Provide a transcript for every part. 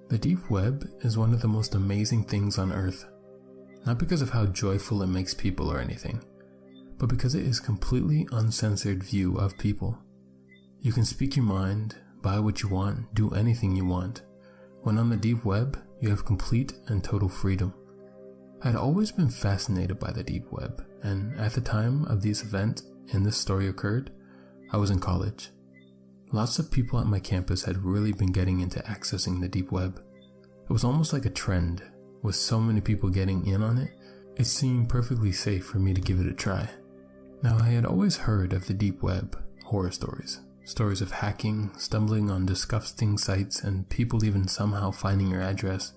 The deep web is one of the most amazing things on earth, not because of how joyful it makes people or anything, but because it is a completely uncensored view of people. You can speak your mind, buy what you want, do anything you want. When on the deep web, you have complete and total freedom. I had always been fascinated by the deep web, and at the time of this event and this story occurred, I was in college. Lots of people at my campus had really been getting into accessing the deep web. It was almost like a trend. With so many people getting in on it, it seemed perfectly safe for me to give it a try. Now, I had always heard of the deep web, horror stories of hacking, stumbling on disgusting sites, and people even somehow finding your address.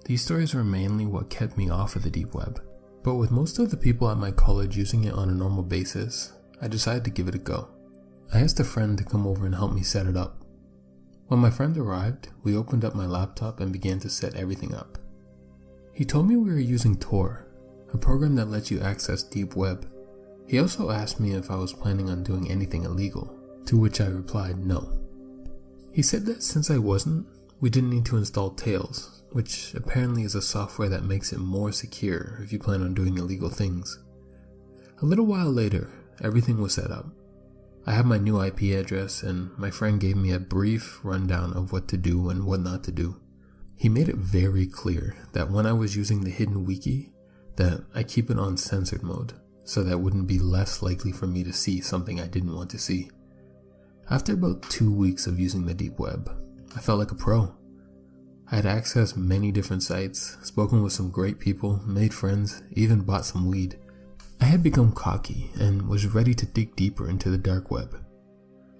These stories were mainly what kept me off of the deep web. But with most of the people at my college using it on a normal basis, I decided to give it a go. I asked a friend to come over and help me set it up. When my friend arrived, we opened up my laptop and began to set everything up. He told me we were using Tor, a program that lets you access deep web. He also asked me if I was planning on doing anything illegal, to which I replied no. He said that since I wasn't, we didn't need to install Tails, which apparently is a software that makes it more secure if you plan on doing illegal things. A little while later, everything was set up. I had my new IP address, and my friend gave me a brief rundown of what to do and what not to do. He made it very clear that when I was using the hidden wiki, that I keep it on censored mode, so that it wouldn't be less likely for me to see something I didn't want to see. After about 2 weeks of using the deep web, I felt like a pro. I had accessed many different sites, spoken with some great people, made friends, even bought some weed. I had become cocky and was ready to dig deeper into the dark web.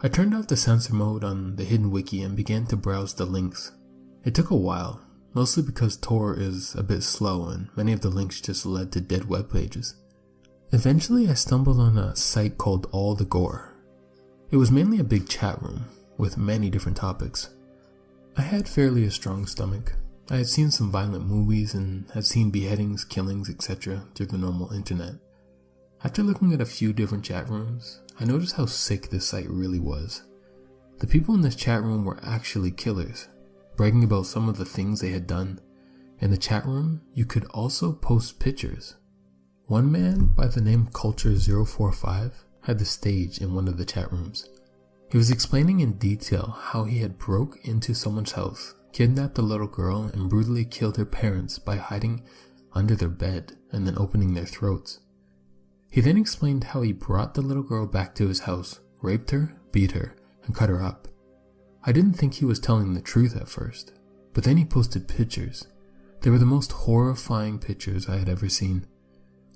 I turned off the censor mode on the hidden wiki and began to browse the links. It took a while, mostly because Tor is a bit slow and many of the links just led to dead web pages. Eventually I stumbled on a site called All the Gore. It was mainly a big chat room with many different topics. I had fairly a strong stomach. I had seen some violent movies and had seen beheadings, killings, etc. through the normal internet. After looking at a few different chat rooms, I noticed how sick this site really was. The people in this chat room were actually killers, bragging about some of the things they had done. In the chat room, you could also post pictures. One man by the name Culture045 had the stage in one of the chat rooms. He was explaining in detail how he had broke into someone's house, kidnapped a little girl, and brutally killed her parents by hiding under their bed and then opening their throats. He then explained how he brought the little girl back to his house, raped her, beat her, and cut her up. I didn't think he was telling the truth at first, but then he posted pictures. They were the most horrifying pictures I had ever seen.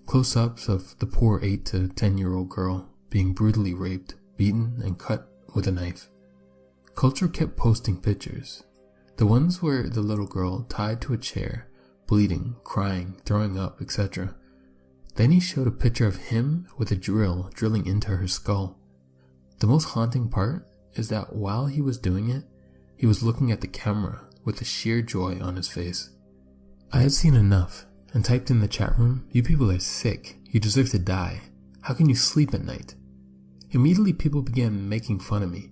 Close-ups of the poor 8 to 10-year-old girl being brutally raped, beaten, and cut with a knife. Culture kept posting pictures. The ones where the little girl tied to a chair, bleeding, crying, throwing up, etc. Then he showed a picture of him with a drill drilling into her skull. The most haunting part is that while he was doing it, he was looking at the camera with a sheer joy on his face. I had seen enough and typed in the chat room, "You people are sick. You deserve to die. How can you sleep at night?" Immediately people began making fun of me,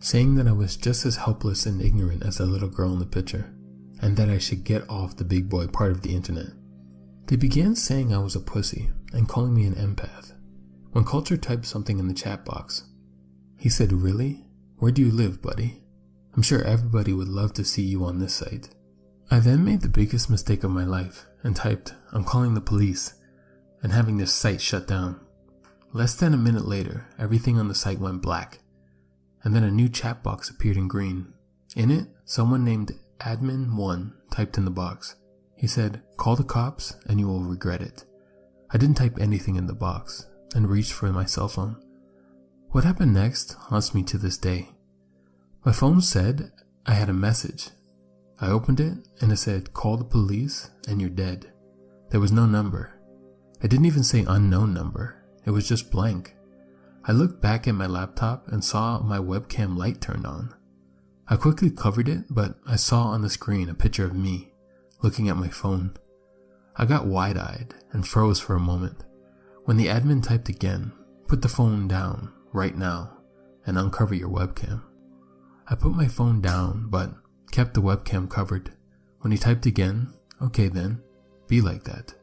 saying that I was just as helpless and ignorant as the little girl in the picture, and that I should get off the big boy part of the internet. They began saying I was a pussy and calling me an empath. When Culture typed something in the chat box, he said, "Really? Where do you live, buddy? I'm sure everybody would love to see you on this site." I then made the biggest mistake of my life and typed, "I'm calling the police," and having this site shut down. Less than a minute later, everything on the site went black, and then a new chat box appeared in green. In it, someone named Admin1 typed in the box. He said, "Call the cops and you will regret it." I didn't type anything in the box and reached for my cell phone. What happened next haunts me to this day. My phone said I had a message. I opened it and it said, "Call the police and you're dead." There was no number. It didn't even say unknown number. It was just blank. I looked back at my laptop and saw my webcam light turned on. I quickly covered it, but I saw on the screen a picture of me looking at my phone. I got wide-eyed and froze for a moment. When the admin typed again, "Put the phone down right now and uncover your webcam." I put my phone down but kept the webcam covered. When he typed again, okay then, be like that.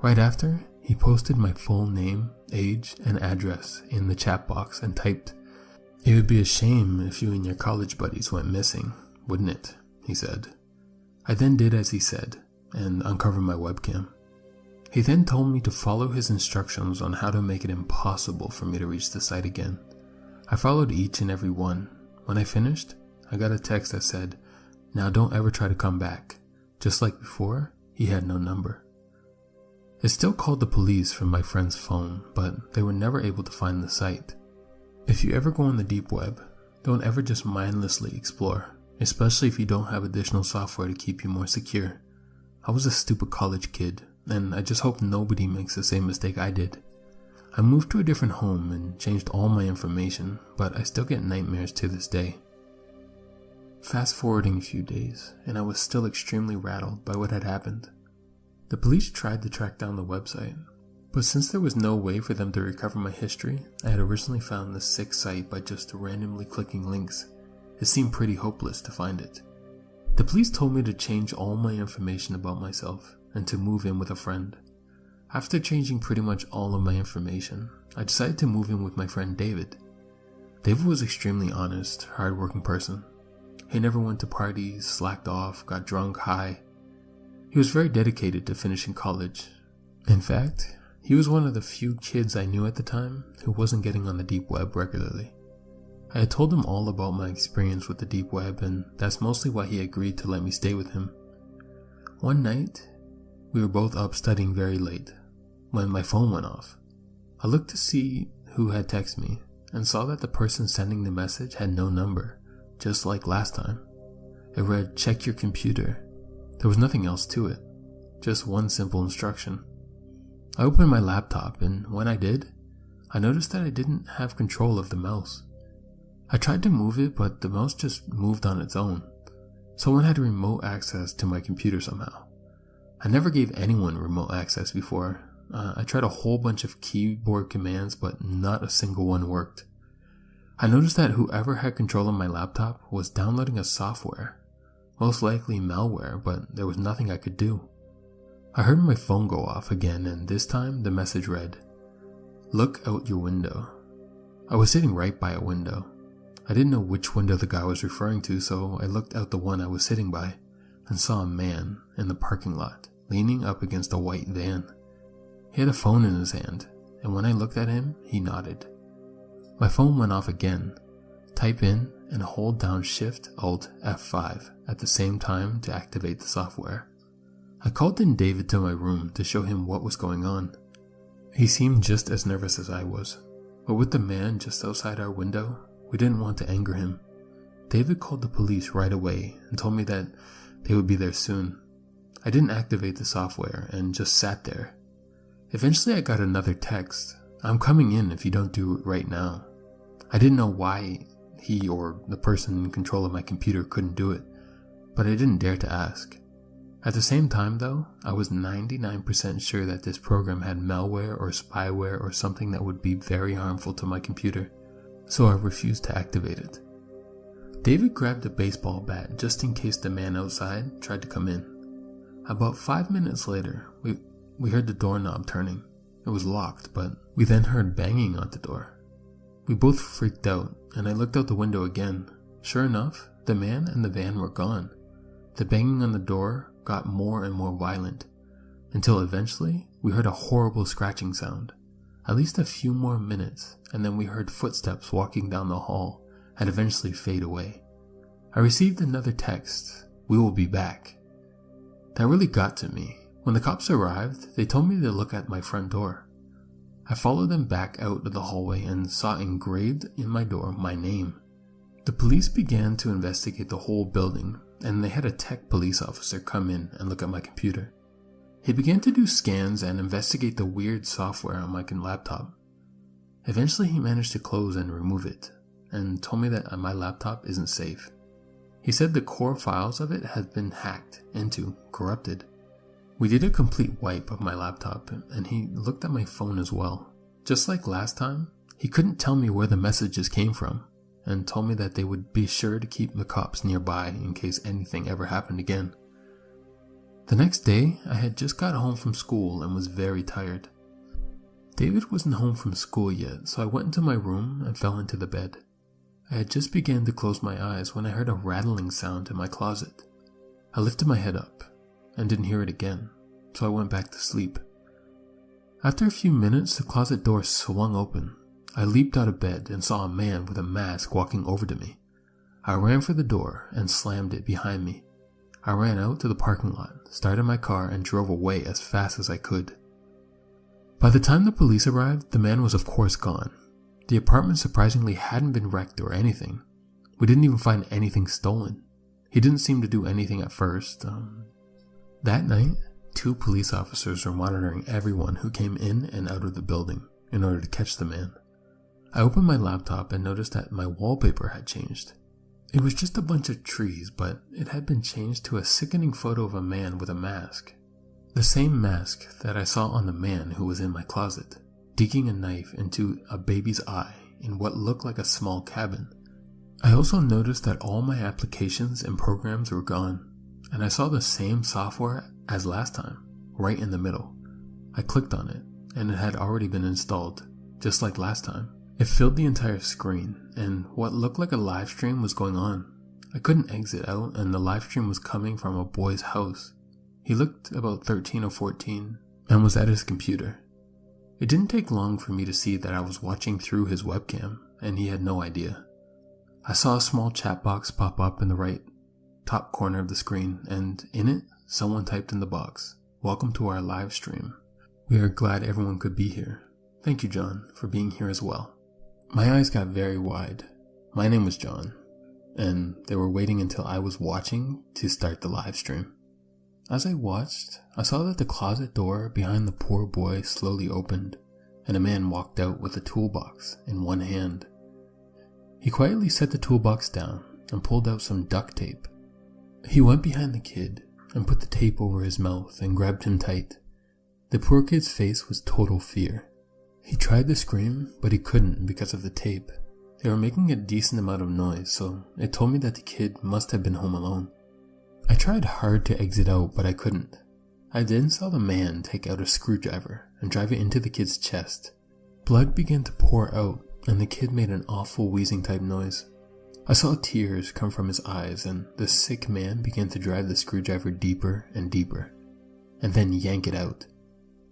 Right after, he posted my full name, age, and address in the chat box and typed, "It would be a shame if you and your college buddies went missing, wouldn't it?" he said. I then did as he said and uncovered my webcam. He then told me to follow his instructions on how to make it impossible for me to reach the site again. I followed each and every one. When I finished, I got a text that said, "Now don't ever try to come back." Just like before, he had no number. I still called the police from my friend's phone, but they were never able to find the site. If you ever go on the deep web, don't ever just mindlessly explore, especially if you don't have additional software to keep you more secure. I was a stupid college kid, and I just hope nobody makes the same mistake I did. I moved to a different home and changed all my information, but I still get nightmares to this day. Fast forwarding a few days, and I was still extremely rattled by what had happened. The police tried to track down the website, but since there was no way for them to recover my history, I had originally found this sick site by just randomly clicking links. It seemed pretty hopeless to find it. The police told me to change all my information about myself and to move in with a friend. After changing pretty much all of my information, I decided to move in with my friend David. David was extremely honest, hardworking person. He never went to parties, slacked off, got drunk, high. He was very dedicated to finishing college. In fact, he was one of the few kids I knew at the time who wasn't getting on the deep web regularly. I had told him all about my experience with the deep web, and that's mostly why he agreed to let me stay with him. One night, we were both up studying very late when my phone went off. I looked to see who had texted me and saw that the person sending the message had no number, just like last time. It read, "Check your computer." There was nothing else to it, just one simple instruction. I opened my laptop, and when I did, I noticed that I didn't have control of the mouse. I tried to move it, but the mouse just moved on its own. Someone had remote access to my computer somehow. I never gave anyone remote access before. I tried a whole bunch of keyboard commands, but not a single one worked. I noticed that whoever had control of my laptop was downloading a software. Most likely malware, but there was nothing I could do. I heard my phone go off again, and this time the message read, "Look out your window." I was sitting right by a window. I didn't know which window the guy was referring to, so I looked out the one I was sitting by and saw a man in the parking lot leaning up against a white van. He had a phone in his hand, and when I looked at him, he nodded. My phone went off again. Type in and hold down Shift Alt F5 at the same time to activate the software. I called in David to my room to show him what was going on. He seemed just as nervous as I was, but with the man just outside our window, we didn't want to anger him. David called the police right away and told me that they would be there soon. I didn't activate the software and just sat there. Eventually I got another text, "I'm coming in if you don't do it right now." I didn't know why he or the person in control of my computer couldn't do it, but I didn't dare to ask. At the same time though, I was 99% sure that this program had malware or spyware or something that would be very harmful to my computer, so I refused to activate it. David grabbed a baseball bat just in case the man outside tried to come in. About 5 minutes later, we heard the doorknob turning. It was locked, but we then heard banging on the door. We both freaked out, and I looked out the window again. Sure enough, the man and the van were gone. The banging on the door got more and more violent, until eventually we heard a horrible scratching sound. At least a few more minutes, and then we heard footsteps walking down the hall and eventually fade away. I received another text, "We will be back." That really got to me. When the cops arrived, they told me to look at my front door. I followed them back out of the hallway and saw engraved in my door my name. The police began to investigate the whole building, and they had a tech police officer come in and look at my computer. He began to do scans and investigate the weird software on my laptop. Eventually he managed to close and remove it, and told me that my laptop isn't safe. He said the core files of it had been hacked into, corrupted. We did a complete wipe of my laptop, and he looked at my phone as well. Just like last time, he couldn't tell me where the messages came from, and told me that they would be sure to keep the cops nearby in case anything ever happened again. The next day, I had just got home from school and was very tired. David wasn't home from school yet, so I went into my room and fell into the bed. I had just begun to close my eyes when I heard a rattling sound in my closet. I lifted my head up and didn't hear it again, so I went back to sleep. After a few minutes, the closet door swung open. I leaped out of bed and saw a man with a mask walking over to me. I ran for the door and slammed it behind me. I ran out to the parking lot, started my car, and drove away as fast as I could. By the time the police arrived, the man was of course gone. The apartment surprisingly hadn't been wrecked or anything. We didn't even find anything stolen. He didn't seem to do anything at first. That night, 2 police officers were monitoring everyone who came in and out of the building in order to catch the man. I opened my laptop and noticed that my wallpaper had changed. It was just a bunch of trees, but it had been changed to a sickening photo of a man with a mask. The same mask that I saw on the man who was in my closet, digging a knife into a baby's eye in what looked like a small cabin. I also noticed that all my applications and programs were gone, and I saw the same software as last time, right in the middle. I clicked on it, and it had already been installed, just like last time. It filled the entire screen, and what looked like a live stream was going on. I couldn't exit out, and the live stream was coming from a boy's house. He looked about 13 or 14, and was at his computer. It didn't take long for me to see that I was watching through his webcam, and he had no idea. I saw a small chat box pop up in the right top corner of the screen, and in it, someone typed in the box, "Welcome to our live stream. We are glad everyone could be here. Thank you, John, for being here as well." My eyes got very wide. My name was John, and they were waiting until I was watching to start the live stream. As I watched, I saw that the closet door behind the poor boy slowly opened, and a man walked out with a toolbox in one hand. He quietly set the toolbox down and pulled out some duct tape. He went behind the kid and put the tape over his mouth and grabbed him tight. The poor kid's face was total fear. He tried to scream, but he couldn't because of the tape. They were making a decent amount of noise, so it told me that the kid must have been home alone. I tried hard to exit out, but I couldn't. I then saw the man take out a screwdriver and drive it into the kid's chest. Blood began to pour out, and the kid made an awful wheezing type noise. I saw tears come from his eyes, and the sick man began to drive the screwdriver deeper and deeper, and then yank it out.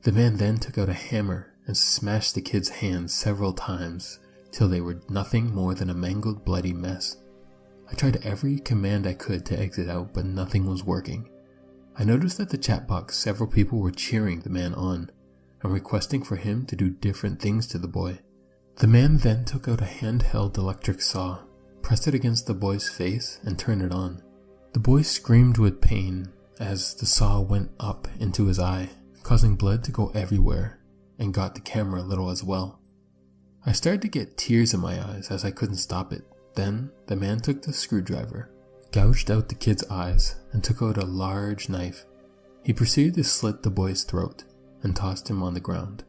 The man then took out a hammer and smashed the kid's hands several times till they were nothing more than a mangled, bloody mess. I tried every command I could to exit out, but nothing was working. I noticed that the chat box several people were cheering the man on and requesting for him to do different things to the boy. The man then took out a handheld electric saw, pressed it against the boy's face, and turned it on. The boy screamed with pain as the saw went up into his eye, causing blood to go everywhere, and got the camera a little as well. I started to get tears in my eyes as I couldn't stop it. Then the man took the screwdriver, gouged out the kid's eyes, and took out a large knife. He proceeded to slit the boy's throat and tossed him on the ground.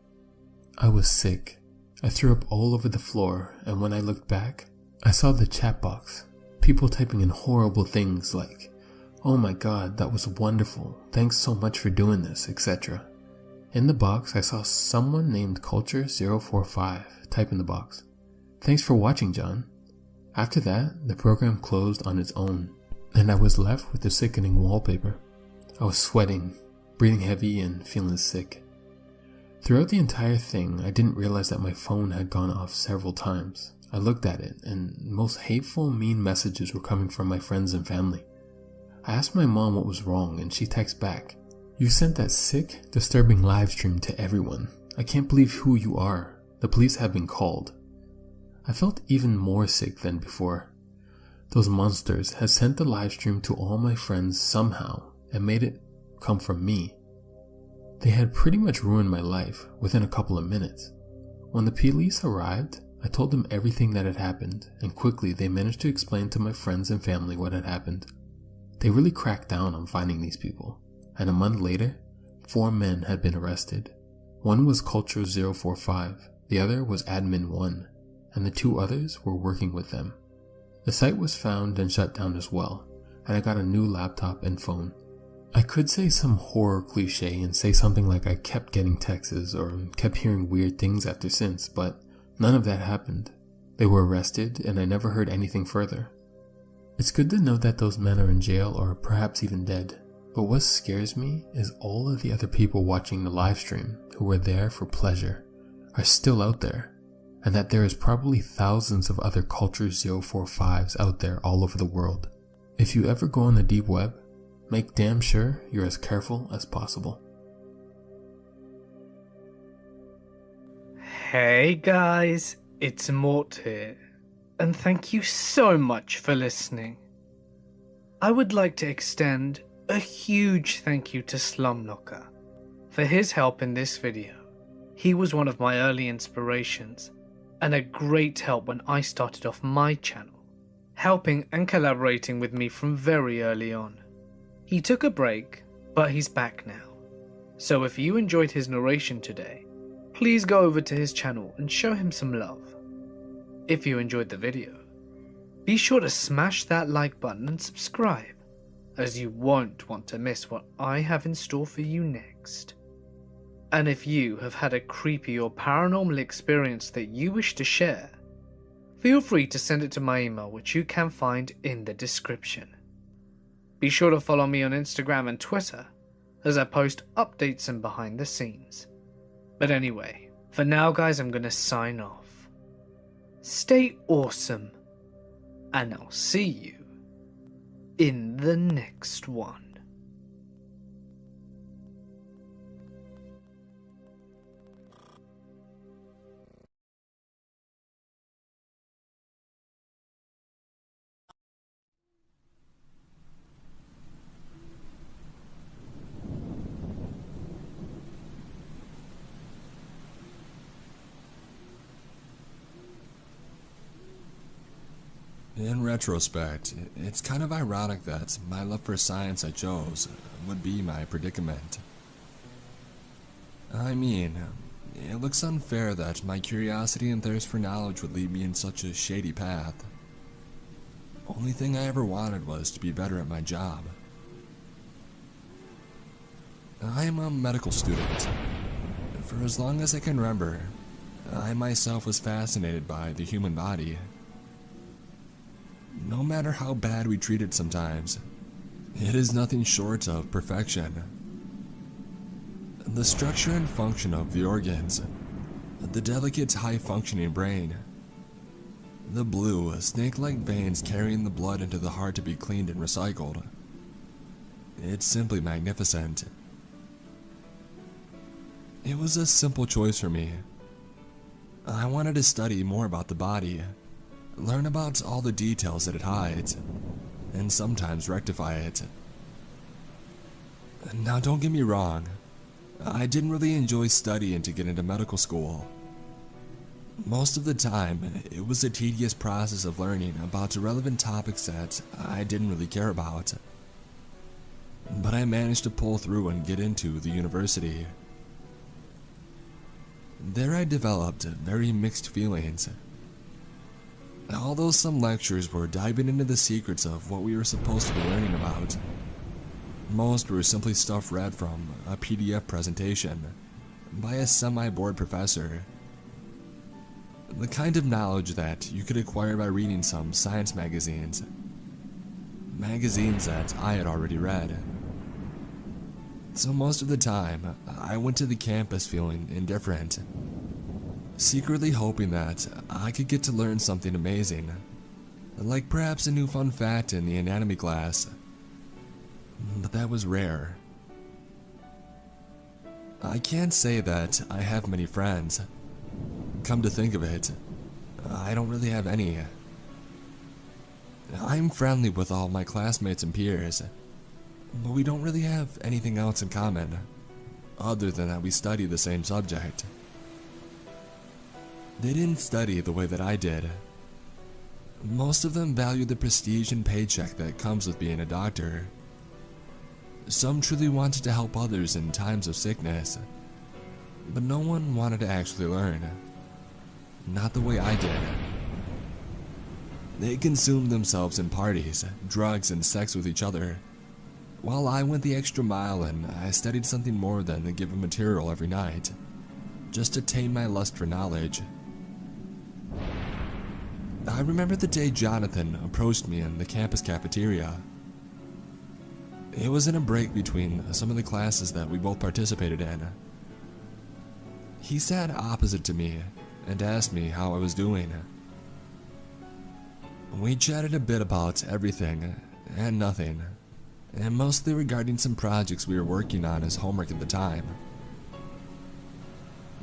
I was sick. I threw up all over the floor, and when I looked back, I saw the chat box. People typing in horrible things like, "Oh my god, that was wonderful. Thanks so much for doing this," etc. In the box, I saw someone named Culture045 type in the box, "Thanks for watching, John." After that, the program closed on its own, and I was left with the sickening wallpaper. I was sweating, breathing heavy, and feeling sick. Throughout the entire thing, I didn't realize that my phone had gone off several times. I looked at it, and most hateful, mean messages were coming from my friends and family. I asked my mom what was wrong, and she texted back, "You sent that sick, disturbing live stream to everyone. I can't believe who you are. The police have been called." I felt even more sick than before. Those monsters had sent the live stream to all my friends somehow and made it come from me. They had pretty much ruined my life within a couple of minutes. When the police arrived, I told them everything that had happened, and quickly they managed to explain to my friends and family what had happened. They really cracked down on finding these people, and a month later, 4 men had been arrested. One was Culture045, the other was Admin1, and the 2 others were working with them. The site was found and shut down as well, and I got a new laptop and phone. I could say some horror cliche and say something like I kept getting texts or kept hearing weird things after since, but none of that happened. They were arrested and I never heard anything further. It's good to know that those men are in jail or perhaps even dead, but what scares me is all of the other people watching the live stream who were there for pleasure are still out there, and that there is probably thousands of other Culture 045s out there all over the world. If you ever go on the deep web, make damn sure you're as careful as possible. Hey guys, it's Mort here, and thank you so much for listening. I would like to extend a huge thank you to Slumknocker for his help in this video. He was one of my early inspirations, and a great help when I started off my channel, helping and collaborating with me from very early on. He took a break, but he's back now. So if you enjoyed his narration today, please go over to his channel and show him some love. If you enjoyed the video, be sure to smash that like button and subscribe, as you won't want to miss what I have in store for you next. And if you have had a creepy or paranormal experience that you wish to share, feel free to send it to my email, which you can find in the description. Be sure to follow me on Instagram and Twitter, as I post updates and behind the scenes. But anyway, for now guys, I'm gonna sign off. Stay awesome, and I'll see you in the next one. In retrospect, it's kind of ironic that my love for science I chose would be my predicament. I mean, it looks unfair that my curiosity and thirst for knowledge would lead me in such a shady path. Only thing I ever wanted was to be better at my job. I am a medical student, and for as long as I can remember, I myself was fascinated by the human body. No matter how bad we treat it sometimes, it is nothing short of perfection. The structure and function of the organs, the delicate high-functioning brain, the blue, snake-like veins carrying the blood into the heart to be cleaned and recycled. It's simply magnificent. It was a simple choice for me. I wanted to study more about the body, learn about all the details that it hides, and sometimes rectify it. Now don't get me wrong, I didn't really enjoy studying to get into medical school. Most of the time, it was a tedious process of learning about irrelevant topics that I didn't really care about. But I managed to pull through and get into the university. There I developed very mixed feelings. Although some lectures were diving into the secrets of what we were supposed to be learning about, most were simply stuff read from a PDF presentation by a semi-bored professor. The kind of knowledge that you could acquire by reading some science magazines that I had already read. So most of the time, I went to the campus feeling indifferent, secretly hoping that I could get to learn something amazing, like perhaps a new fun fact in the anatomy class. But that was rare. I can't say that I have many friends. Come to think of it, I don't really have any. I'm friendly with all my classmates and peers, but we don't really have anything else in common, other than that we study the same subject. They didn't study the way that I did. Most of them valued the prestige and paycheck that comes with being a doctor. Some truly wanted to help others in times of sickness, but no one wanted to actually learn. Not the way I did. They consumed themselves in parties, drugs, and sex with each other, while I went the extra mile and I studied something more than the given material every night, just to tame my lust for knowledge. I remember the day Jonathan approached me in the campus cafeteria. It was in a break between some of the classes that we both participated in. He sat opposite to me and asked me how I was doing. We chatted a bit about everything and nothing, and mostly regarding some projects we were working on as homework at the time.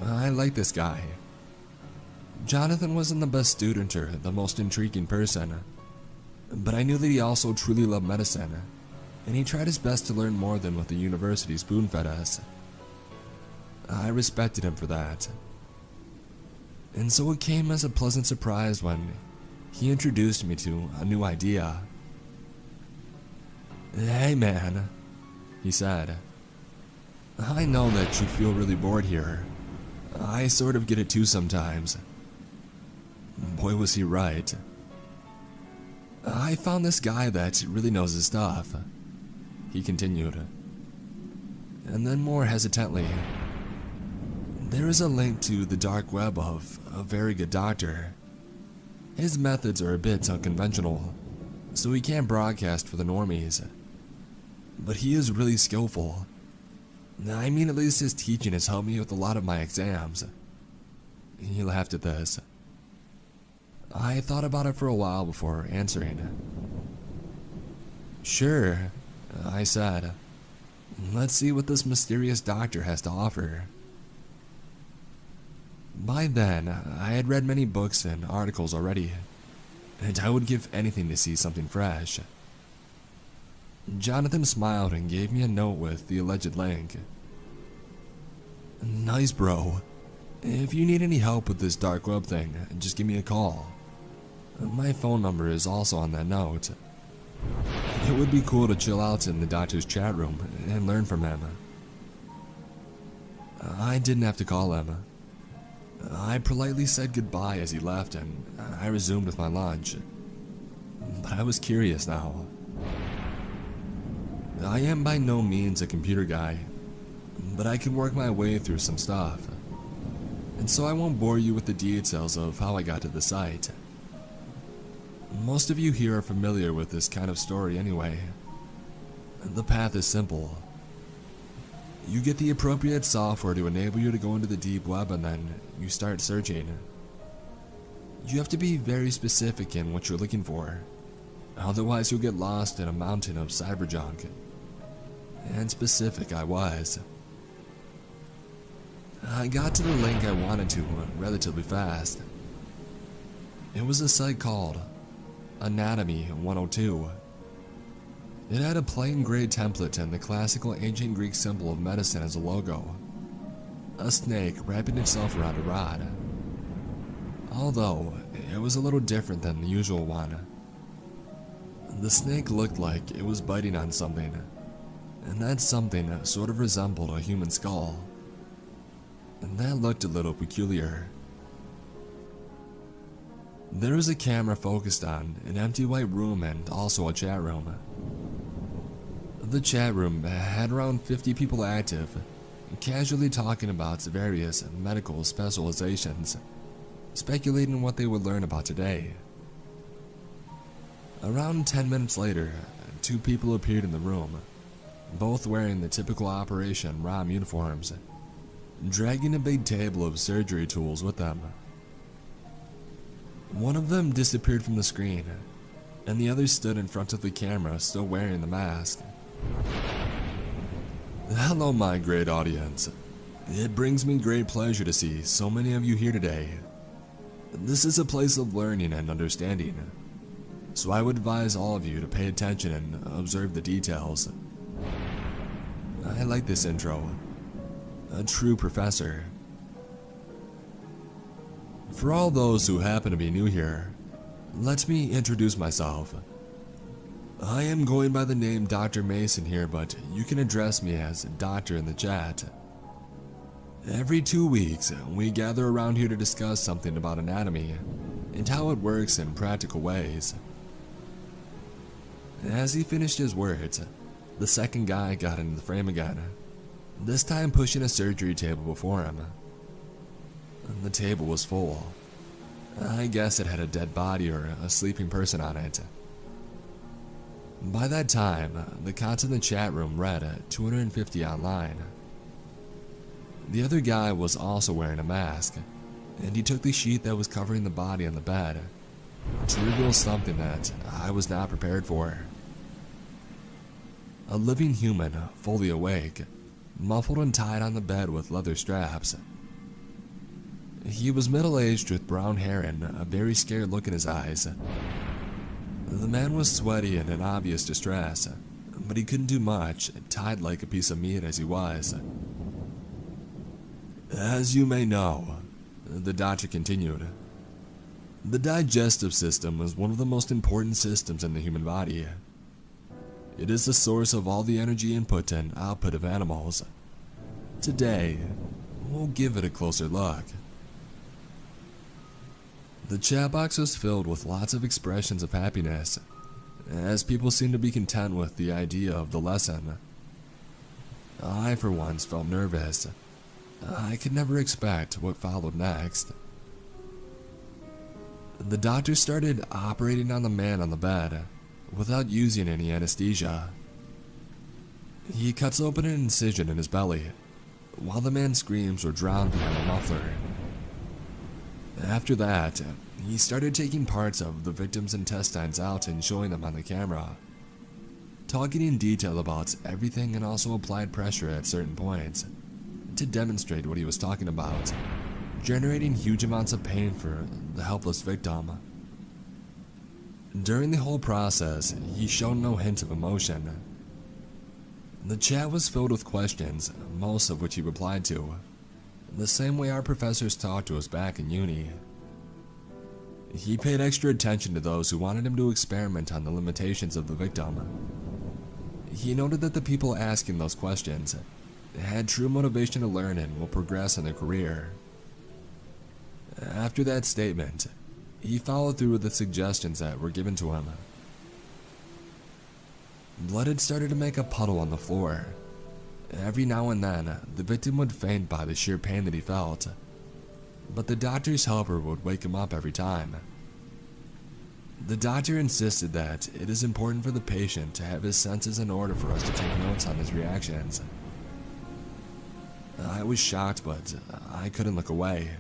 I liked this guy. Jonathan wasn't the best student or the most intriguing person, but I knew that he also truly loved medicine, and he tried his best to learn more than what the university spoon-fed us. I respected him for that. And so it came as a pleasant surprise when he introduced me to a new idea. "Hey man," he said, "I know that you feel really bored here. I sort of get it too sometimes." Boy, was he right. "I found this guy that really knows his stuff," he continued. And then more hesitantly, "There is a link to the dark web of a very good doctor. His methods are a bit unconventional, so he can't broadcast for the normies. But he is really skillful. I mean, at least his teaching has helped me with a lot of my exams." He laughed at this. I thought about it for a while before answering. "Sure," I said. "Let's see what this mysterious doctor has to offer." By then, I had read many books and articles already, and I would give anything to see something fresh. Jonathan smiled and gave me a note with the alleged link. "Nice, bro. If you need any help with this dark web thing, just give me a call. My phone number is also on that note. It would be cool to chill out in the doctor's chat room and learn from him." I didn't have to call him. I politely said goodbye as he left and I resumed with my lunch. But I was curious now. I am by no means a computer guy, but I can work my way through some stuff. And so I won't bore you with the details of how I got to the site. Most of you here are familiar with this kind of story anyway. The path is simple. You get the appropriate software to enable you to go into the deep web and then you start searching. You have to be very specific in what you're looking for, otherwise you'll get lost in a mountain of cyberjunk. And specific I was. I got to the link I wanted to relatively fast. It was a site called Anatomy 102. It had a plain gray template and the classical ancient Greek symbol of medicine as a logo. A snake wrapping itself around a rod. Although, it was a little different than the usual one. The snake looked like it was biting on something, and that something sort of resembled a human skull. And that looked a little peculiar. There was a camera focused on an empty white room and also a chat room. The chat room had around 50 people active, casually talking about various medical specializations, speculating what they would learn about today. Around 10 minutes later, 2 people appeared in the room, both wearing the typical Operation ROM uniforms, dragging a big table of surgery tools with them. One of them disappeared from the screen, and the other stood in front of the camera still wearing the mask. Hello, my great audience. It brings me great pleasure to see so many of you here today. This is a place of learning and understanding, so I would advise all of you to pay attention and observe the details. I like this intro. A true professor. For all those who happen to be new here, let me introduce myself. I am going by the name Dr. Mason here, but you can address me as Doctor in the chat. Every 2 weeks, we gather around here to discuss something about anatomy and how it works in practical ways. As he finished his words, the second guy got into the frame again, this time pushing a surgery table before him. The table was full. I guess it had a dead body or a sleeping person on it. By that time, the counts in the chat room read 250 online. The other guy was also wearing a mask, and he took the sheet that was covering the body on the bed to reveal something that I was not prepared for. A living human, fully awake, muffled and tied on the bed with leather straps. He was middle-aged with brown hair and a very scared look in his eyes. The man was sweaty and in obvious distress, but he couldn't do much, tied like a piece of meat as he was. As you may know, the doctor continued, the digestive system is one of the most important systems in the human body. It is the source of all the energy input and output of animals. Today, we'll give it a closer look. The chat box was filled with lots of expressions of happiness, as people seemed to be content with the idea of the lesson. I, for once, felt nervous. I could never expect what followed next. The doctor started operating on the man on the bed, without using any anesthesia. He cuts open an incision in his belly, while the man's screams were drowned behind a muffler. After that, he started taking parts of the victim's intestines out and showing them on the camera, talking in detail about everything and also applied pressure at certain points to demonstrate what he was talking about, generating huge amounts of pain for the helpless victim. During the whole process, he showed no hint of emotion. The chat was filled with questions, most of which he replied to, the same way our professors talked to us back in uni. He paid extra attention to those who wanted him to experiment on the limitations of the victim. He noted that the people asking those questions had true motivation to learn and will progress in their career. After that statement, he followed through with the suggestions that were given to him. Blood had started to make a puddle on the floor. Every now and then, the victim would faint by the sheer pain that he felt, but the doctor's helper would wake him up every time. The doctor insisted that it is important for the patient to have his senses in order for us to take notes on his reactions. I was shocked, but I couldn't look away.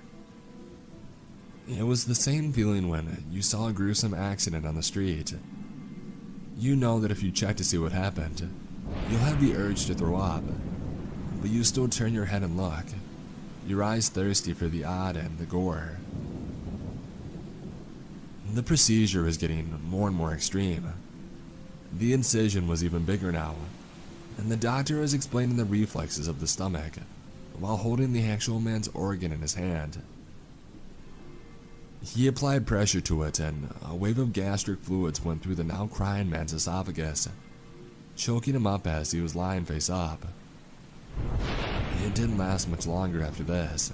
It was the same feeling when you saw a gruesome accident on the street. You know that if you check to see what happened, you'll have the urge to throw up, but you still turn your head and look, your eyes thirsty for the odd and the gore. The procedure was getting more and more extreme. The incision was even bigger now, and the doctor was explaining the reflexes of the stomach while holding the actual man's organ in his hand. He applied pressure to it, and a wave of gastric fluids went through the now crying man's esophagus, choking him up as he was lying face up. It didn't last much longer after this.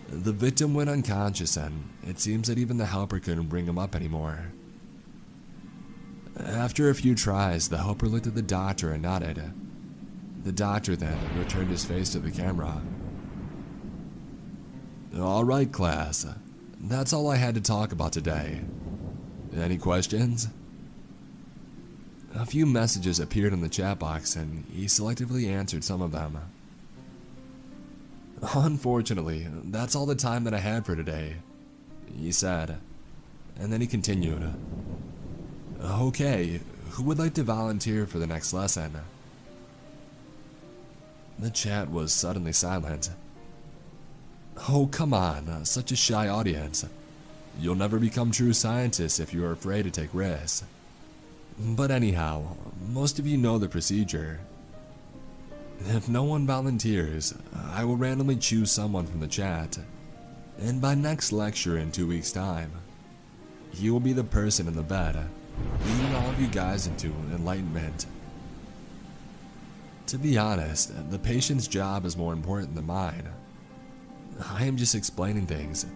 The victim went unconscious, and it seems that even the helper couldn't bring him up anymore. After a few tries, the helper looked at the doctor and nodded. The doctor then returned his face to the camera. All right, class. That's all I had to talk about today. Any questions? A few messages appeared in the chat box, and he selectively answered some of them. Unfortunately, that's all the time that I had for today, he said, and then he continued. Okay, who would like to volunteer for the next lesson? The chat was suddenly silent. Oh, come on, such a shy audience. You'll never become true scientists if you are afraid to take risks. But anyhow, most of you know the procedure. If no one volunteers, I will randomly choose someone from the chat, and by next lecture in 2 weeks' time, he will be the person in the bed, leading all of you guys into enlightenment. To be honest, the patient's job is more important than mine. I am just explaining things,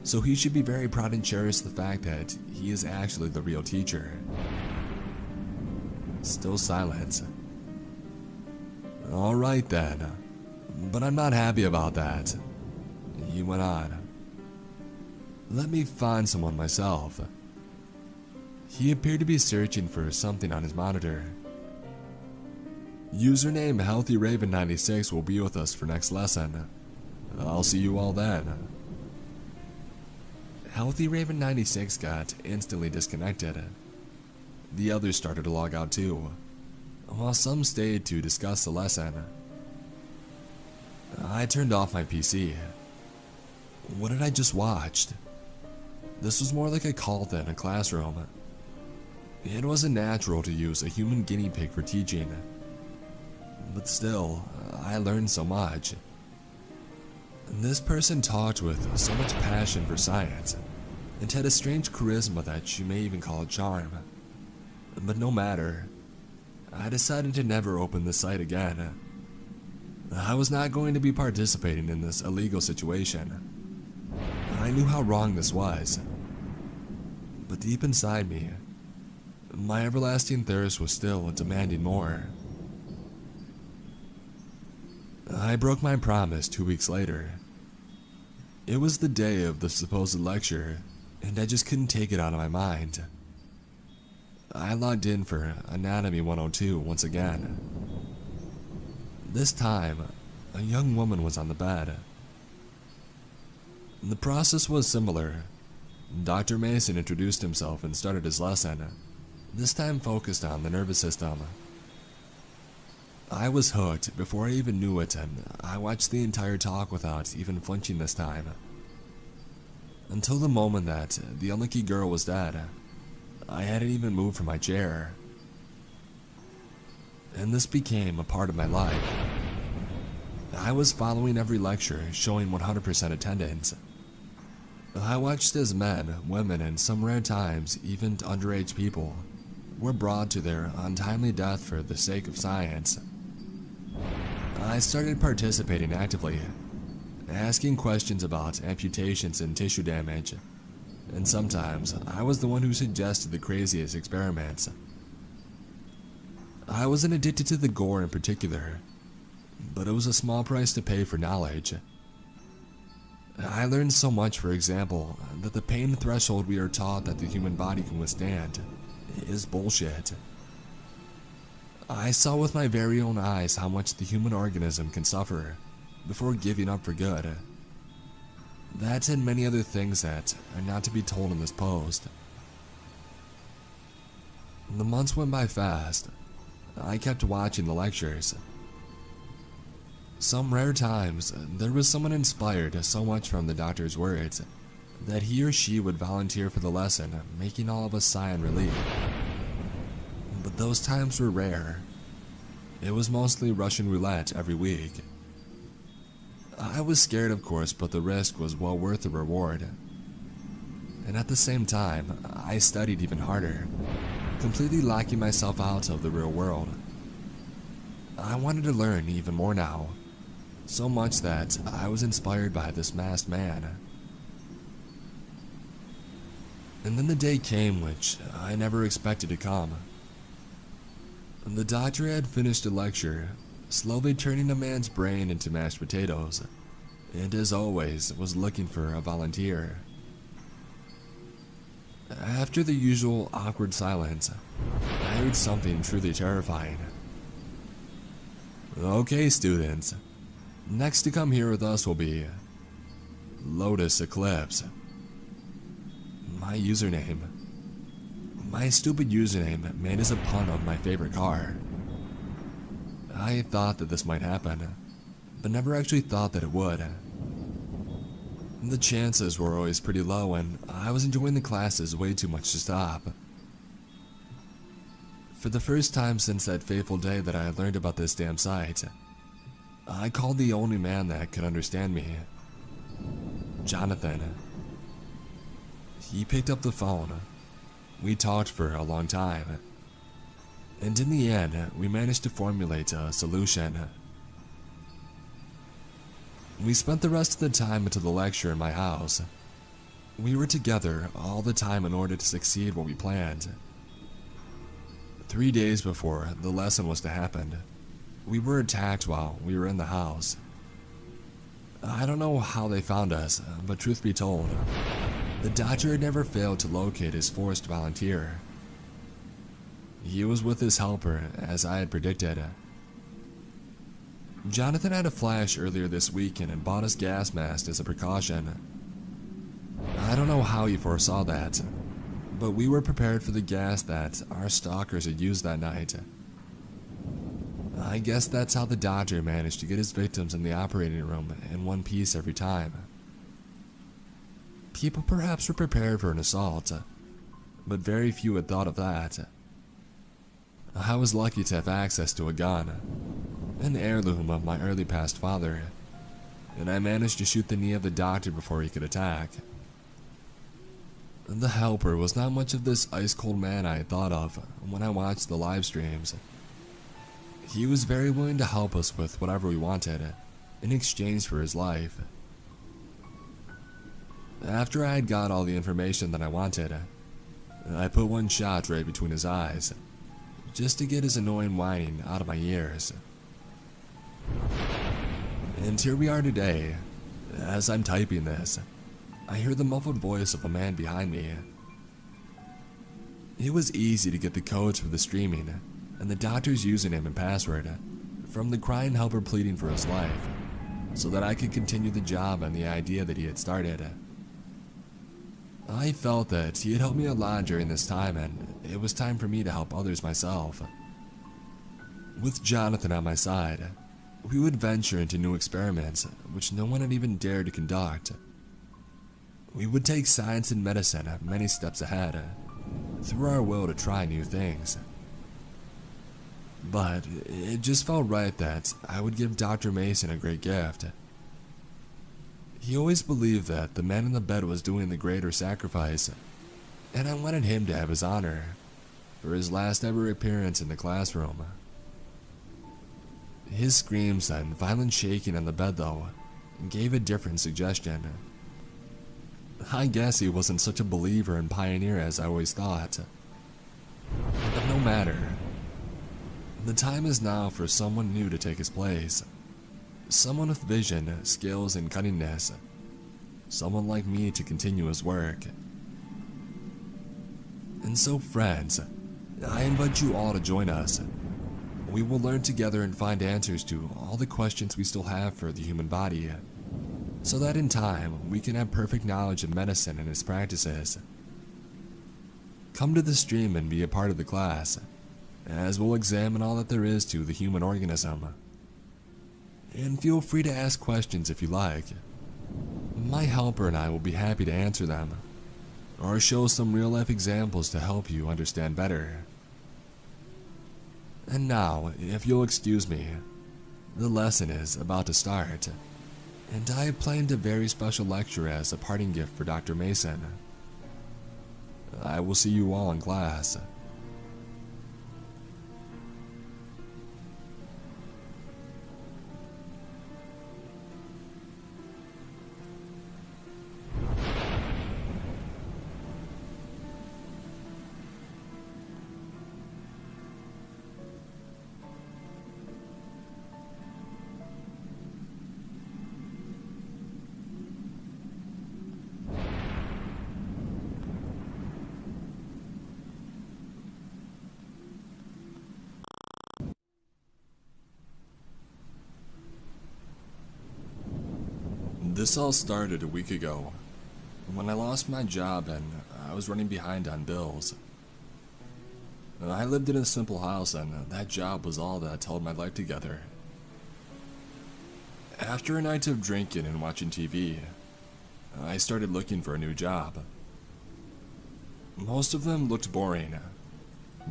so he should be very proud and cherish the fact that he is actually the real teacher. still silent. "Alright then, but I'm not happy about that," he went on. "Let me find someone myself." He appeared to be searching for something on his monitor. "Username HealthyRaven96 will be with us for next lesson. I'll see you all then." HealthyRaven96 got instantly disconnected. The others started to log out too, while some stayed to discuss the lesson. I turned off my PC. What had I just watched? This was more like a cult than a classroom. It wasn't natural to use a human guinea pig for teaching. But still, I learned so much. This person talked with so much passion for science, and had a strange charisma that you may even call a charm. But no matter, I decided to never open the site again. I was not going to be participating in this illegal situation. I knew how wrong this was. But deep inside me, my everlasting thirst was still demanding more. I broke my promise 2 weeks later. It was the day of the supposed lecture, and I just couldn't take it out of my mind. I logged in for Anatomy 102 once again. This time, a young woman was on the bed. The process was similar. Dr. Mason introduced himself and started his lesson, this time focused on the nervous system. I was hooked before I even knew it, and I watched the entire talk without even flinching this time. Until the moment that the unlucky girl was dead, I hadn't even moved from my chair. And this became a part of my life. I was following every lecture, showing 100% attendance. I watched as men, women, and some rare times even underage people were brought to their untimely death for the sake of science. I started participating actively, asking questions about amputations and tissue damage, and sometimes I was the one who suggested the craziest experiments. I wasn't addicted to the gore in particular, but it was a small price to pay for knowledge. I learned so much, for example, that the pain threshold we are taught that the human body can withstand is bullshit. I saw with my very own eyes how much the human organism can suffer before giving up for good. That and many other things that are not to be told in this post. The months went by fast. I kept watching the lectures. Some rare times, there was someone inspired so much from the doctor's words that he or she would volunteer for the lesson, making all of us sigh in relief. But those times were rare. It was mostly Russian roulette every week. I was scared, of course, but the risk was well worth the reward. And at the same time, I studied even harder, completely locking myself out of the real world. I wanted to learn even more now, so much that I was inspired by this masked man. And then the day came which I never expected to come. The doctor had finished a lecture, slowly turning a man's brain into mashed potatoes, and as always, was looking for a volunteer. After the usual awkward silence, I heard something truly terrifying. "Okay, students, next to come here with us will be Lotus Eclipse." My username. My stupid username made as a pun of my favorite car. I thought that this might happen, but never actually thought that it would. The chances were always pretty low, and I was enjoying the classes way too much to stop. For the first time since that fateful day that I learned about this damn site, I called the only man that could understand me, Jonathan. He picked up the phone. We talked for a long time, and in the end, we managed to formulate a solution. We spent the rest of the time until the lecture in my house. We were together all the time in order to succeed what we planned. 3 days before the lesson was to happen, we were attacked while we were in the house. I don't know how they found us, but truth be told, the doctor had never failed to locate his forced volunteer. He was with his helper, as I had predicted. Jonathan had a flash earlier this weekend and bought his gas mask as a precaution. I don't know how he foresaw that, but we were prepared for the gas that our stalkers had used that night. I guess that's how the doctor managed to get his victims in the operating room in one piece every time. People perhaps were prepared for an assault, but very few had thought of that. I was lucky to have access to a gun, an heirloom of my early past father, and I managed to shoot the knee of the doctor before he could attack. The helper was not much of this ice-cold man I had thought of when I watched the live streams. He was very willing to help us with whatever we wanted, in exchange for his life. After I had got all the information that I wanted, I put one shot right between his eyes, just to get his annoying whining out of my ears. And here we are today. As I'm typing this, I hear the muffled voice of a man behind me. It was easy to get the codes for the streaming and the doctor's username and password from the crying helper pleading for his life, so that I could continue the job and the idea that he had started. I felt that he had helped me a lot during this time, and it was time for me to help others myself. With Jonathan on my side, we would venture into new experiments which no one had even dared to conduct. We would take science and medicine many steps ahead, through our will to try new things. But it just felt right that I would give Dr. Mason a great gift. He always believed that the man in the bed was doing the greater sacrifice, and I wanted him to have his honor for his last ever appearance in the classroom. His screams and violent shaking on the bed, though, gave a different suggestion. I guess he wasn't such a believer and pioneer as I always thought. But no matter. The time is now for someone new to take his place. Someone with vision, skills, and cunningness. Someone like me to continue his work. And so, friends, I invite you all to join us. We will learn together and find answers to all the questions we still have for the human body, so that in time we can have perfect knowledge of medicine and its practices. Come to the stream and be a part of the class, as we'll examine all that there is to the human organism. And feel free to ask questions if you like. My helper and I will be happy to answer them, or show some real-life examples to help you understand better. And now, if you'll excuse me, the lesson is about to start, and I have planned a very special lecture as a parting gift for Dr. Mason. I will see you all in class. This all started a week ago, when I lost my job and I was running behind on bills. I lived in a simple house, and that job was all that held my life together. After a night of drinking and watching TV, I started looking for a new job. Most of them looked boring,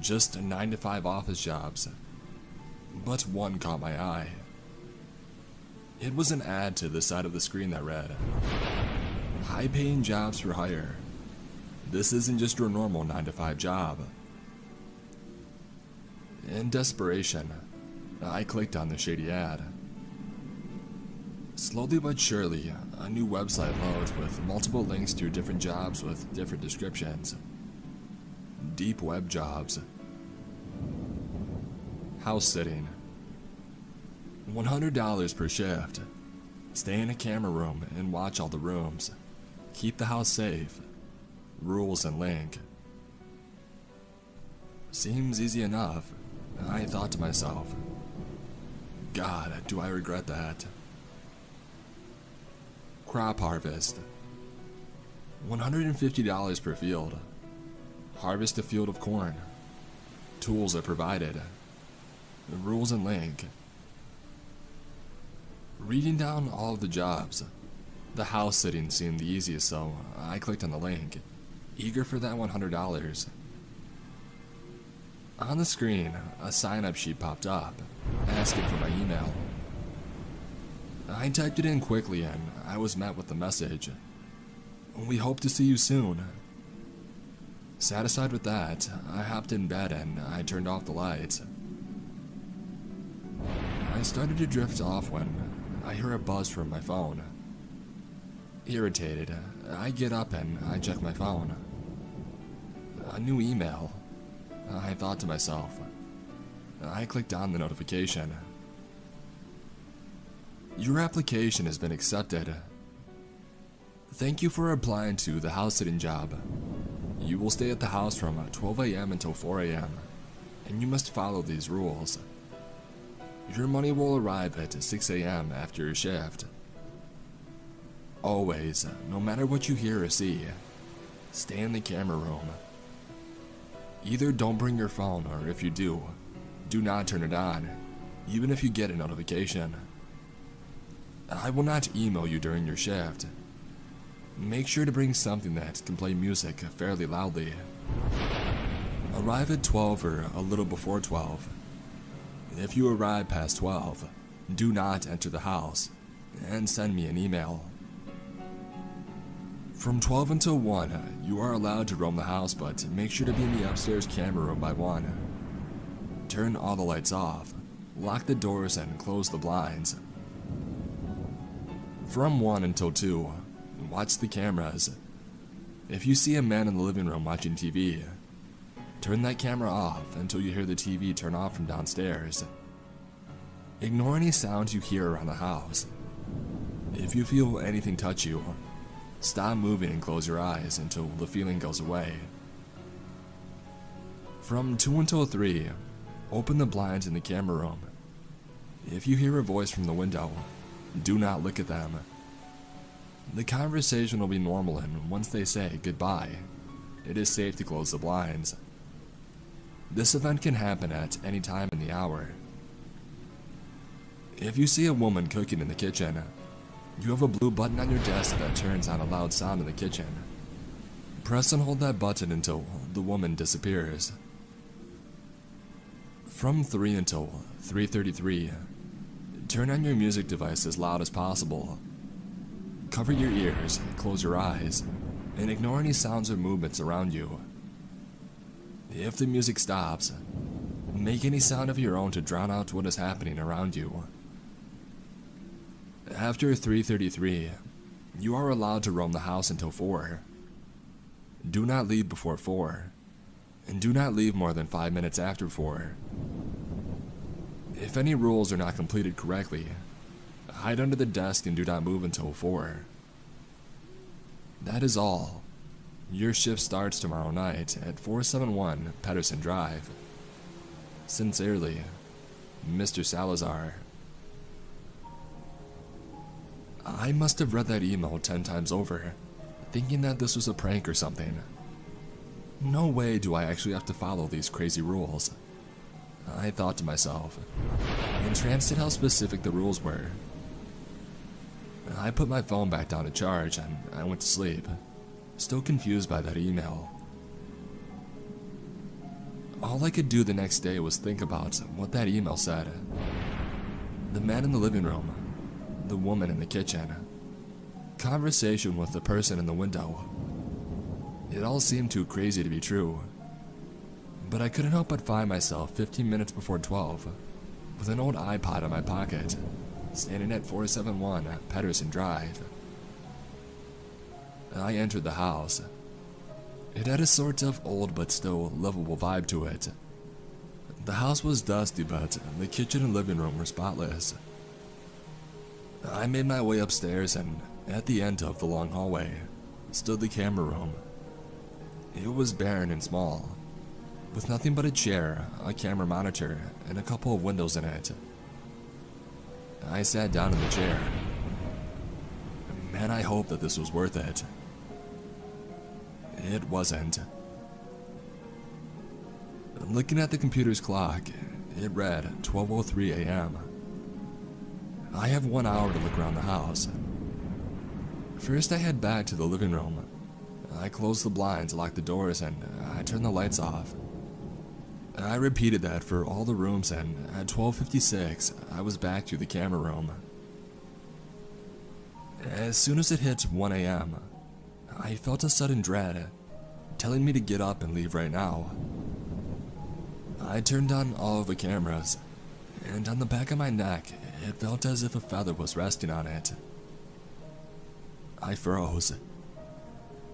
just 9-to-5 office jobs, but one caught my eye. It was an ad to the side of the screen that read, "High-paying jobs for hire. This isn't just your normal 9-to-5 job." In desperation, I clicked on the shady ad. Slowly but surely, a new website loads with multiple links to different jobs with different descriptions. Deep web jobs. House sitting. $100 per shift. Stay in a camera room and watch all the rooms. Keep the house safe. Rules and link. Seems easy enough, I thought to myself. God, do I regret that. Crop harvest. $150 per field. Harvest a field of corn. Tools are provided. Rules and link. Reading down all of the jobs, the house sitting seemed the easiest, so I clicked on the link, eager for that $100. On the screen, a sign-up sheet popped up, asking for my email. I typed it in quickly and I was met with the message, "We hope to see you soon." Satisfied with that, I hopped in bed and I turned off the lights. I started to drift off when I hear a buzz from my phone. Irritated, I get up and I check my phone. A new email, I thought to myself. I clicked on the notification. Your application has been accepted. Thank you for applying to the house sitting job. You will stay at the house from 12 a.m. until 4 a.m., and you must follow these rules. Your money will arrive at 6 a.m. after your shift. Always, no matter what you hear or see, stay in the camera room. Either don't bring your phone, or if you do not turn it on, even if you get a notification. I will not email you during your shift. Make sure to bring something that can play music fairly loudly. Arrive at 12 or a little before 12. If you arrive past 12, do not enter the house, and send me an email. From 12 until 1, you are allowed to roam the house, but make sure to be in the upstairs camera room by 1. Turn all the lights off, lock the doors, and close the blinds. From 1 until 2, watch the cameras. If you see a man in the living room watching TV, turn that camera off until you hear the TV turn off from downstairs. Ignore any sounds you hear around the house. If you feel anything touch you, stop moving and close your eyes until the feeling goes away. From 2 until 3, open the blinds in the camera room. If you hear a voice from the window, do not look at them. The conversation will be normal, and once they say goodbye, it is safe to close the blinds. This event can happen at any time in the hour. If you see a woman cooking in the kitchen, you have a blue button on your desk that turns on a loud sound in the kitchen. Press and hold that button until the woman disappears. From 3 until 3:33, turn on your music device as loud as possible. Cover your ears, close your eyes, and ignore any sounds or movements around you. If the music stops, make any sound of your own to drown out what is happening around you. After 3:33, you are allowed to roam the house until 4. Do not leave before 4, and do not leave more than 5 minutes after 4. If any rules are not completed correctly, hide under the desk and do not move until 4. That is all. Your shift starts tomorrow night at 471 Pedersen Drive. Sincerely, Mr. Salazar. I must have read that email 10 times over, thinking that this was a prank or something. No way do I actually have to follow these crazy rules, I thought to myself, entranced at how specific the rules were. I put my phone back down to charge and I went to sleep, still confused by that email. All I could do the next day was think about what that email said. The man in the living room, the woman in the kitchen, conversation with the person in the window. It all seemed too crazy to be true. But I couldn't help but find myself 15 minutes before 12, with an old iPod in my pocket, standing at 471 Pedersen Drive. I entered the house. It had a sort of old but still livable vibe to it. The house was dusty, but the kitchen and living room were spotless. I made my way upstairs, and at the end of the long hallway stood the camera room. It was barren and small, with nothing but a chair, a camera monitor, and a couple of windows in it. I sat down in the chair. Man, I hope that this was worth it. It wasn't. Looking at the computer's clock, it read 12:03 a.m. I have 1 hour to look around the house. First, I head back to the living room. I close the blinds, lock the doors, and I turn the lights off. I repeated that for all the rooms, and at 12:56, I was back to the camera room. As soon as it hit 1 a.m., I felt a sudden dread, telling me to get up and leave right now. I turned on all of the cameras, and on the back of my neck, it felt as if a feather was resting on it. I froze.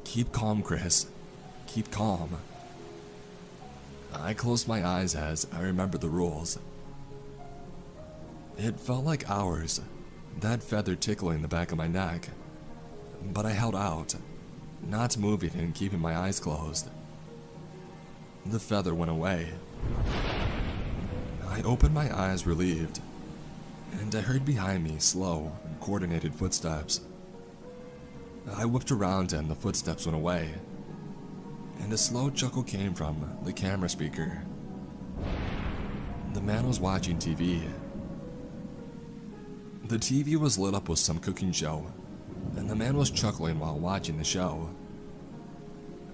Keep calm, Chris. Keep calm. I closed my eyes as I remembered the rules. It felt like hours, that feather tickling the back of my neck, but I held out, not moving and keeping my eyes closed. The feather went away. I opened my eyes relieved, and I heard behind me slow, coordinated footsteps. I whipped around and the footsteps went away, and a slow chuckle came from the camera speaker. The man was watching TV. The TV was lit up with some cooking show, and the man was chuckling while watching the show.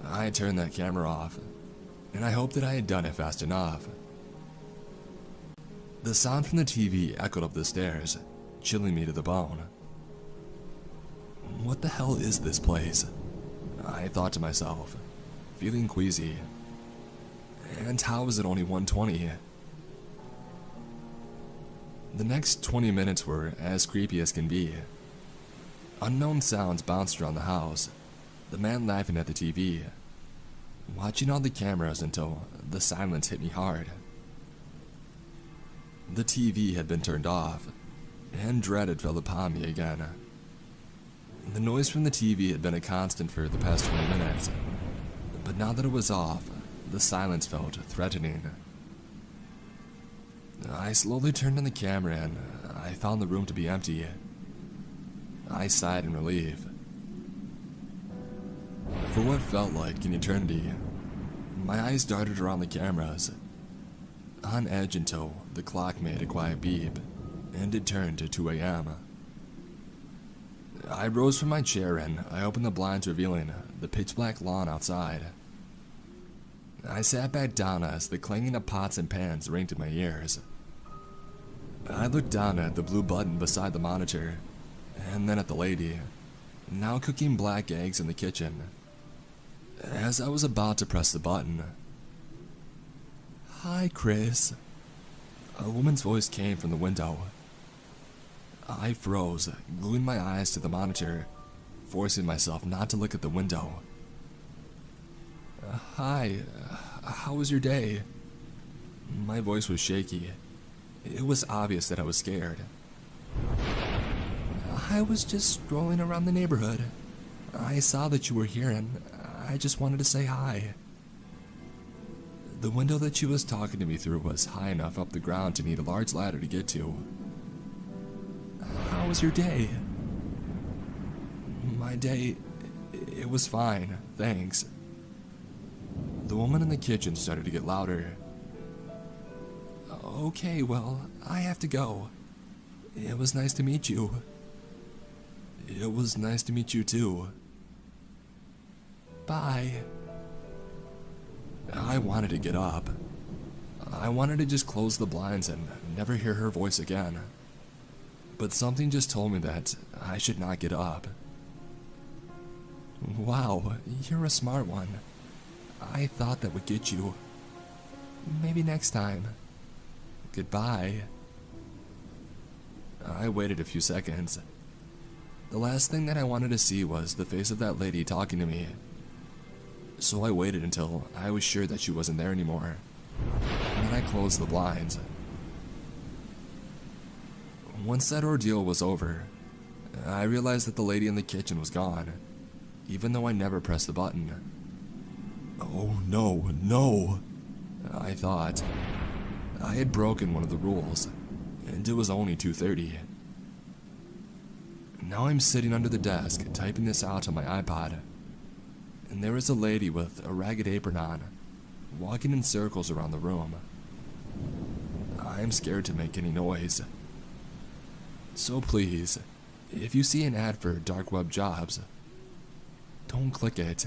I turned that camera off, and I hoped that I had done it fast enough. The sound from the TV echoed up the stairs, chilling me to the bone. What the hell is this place? I thought to myself, feeling queasy. And how is it only 1:20? The next 20 minutes were as creepy as can be. Unknown sounds bounced around the house, the man laughing at the TV, watching all the cameras until the silence hit me hard. The TV had been turned off, and dread had fell upon me again. The noise from the TV had been a constant for the past 20 minutes, but now that it was off, the silence felt threatening. I slowly turned on the camera and I found the room to be empty. I sighed in relief. For what felt like an eternity, my eyes darted around the cameras, on edge until the clock made a quiet beep, and it turned to 2 a.m. I rose from my chair and I opened the blinds, revealing the pitch-black lawn outside. I sat back down as the clanging of pots and pans ringed in my ears. I looked down at the blue button beside the monitor, and then at the lady, now cooking black eggs in the kitchen. As I was about to press the button, "Hi, Chris." A woman's voice came from the window. I froze, gluing my eyes to the monitor, forcing myself not to look at the window. "Hi, how was your day?" My voice was shaky. It was obvious that I was scared. "I was just strolling around the neighborhood. I saw that you were here and I just wanted to say hi." The window that she was talking to me through was high enough up the ground to need a large ladder to get to. "How was your day?" "My day, it was fine, thanks." The woman in the kitchen started to get louder. "Okay, well, I have to go. It was nice to meet you." "It was nice to meet you too." "Bye." I wanted to get up. I wanted to just close the blinds and never hear her voice again. But something just told me that I should not get up. "Wow, you're a smart one. I thought that would get you. Maybe next time. Goodbye." I waited a few seconds. The last thing that I wanted to see was the face of that lady talking to me. So I waited until I was sure that she wasn't there anymore. And then I closed the blinds. Once that ordeal was over, I realized that the lady in the kitchen was gone, even though I never pressed the button. Oh no, no, I thought. I had broken one of the rules, and it was only 2:30. Now I'm sitting under the desk typing this out on my iPod, and there is a lady with a ragged apron on, walking in circles around the room. I'm scared to make any noise. So please, if you see an ad for dark web jobs, don't click it.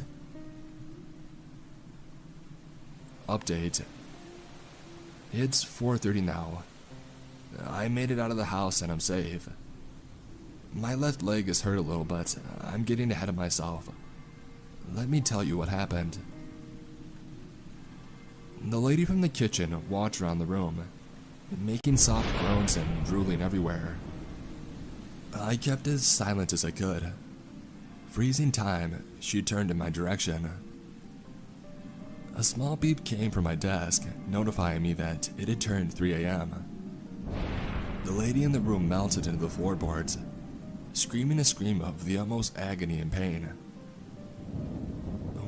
Update. It's 4:30 now. I made it out of the house and I'm safe. My left leg is hurt a little, but I'm getting ahead of myself. Let me tell you what happened. The lady from the kitchen walked around the room, making soft groans and drooling everywhere. I kept as silent as I could. Freezing time, she turned in my direction. A small beep came from my desk, notifying me that it had turned 3 a.m. The lady in the room melted into the floorboards, screaming a scream of the utmost agony and pain.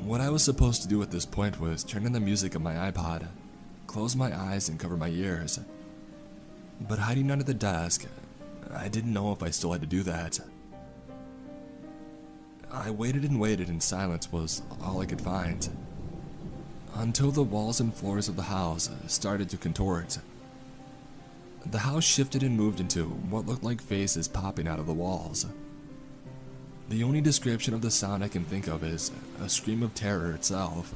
What I was supposed to do at this point was turn on the music of my iPod, close my eyes and cover my ears. But hiding under the desk, I didn't know if I still had to do that. I waited and silence was all I could find, until the walls and floors of the house started to contort. The house shifted and moved into what looked like faces popping out of the walls. The only description of the sound I can think of is a scream of terror itself.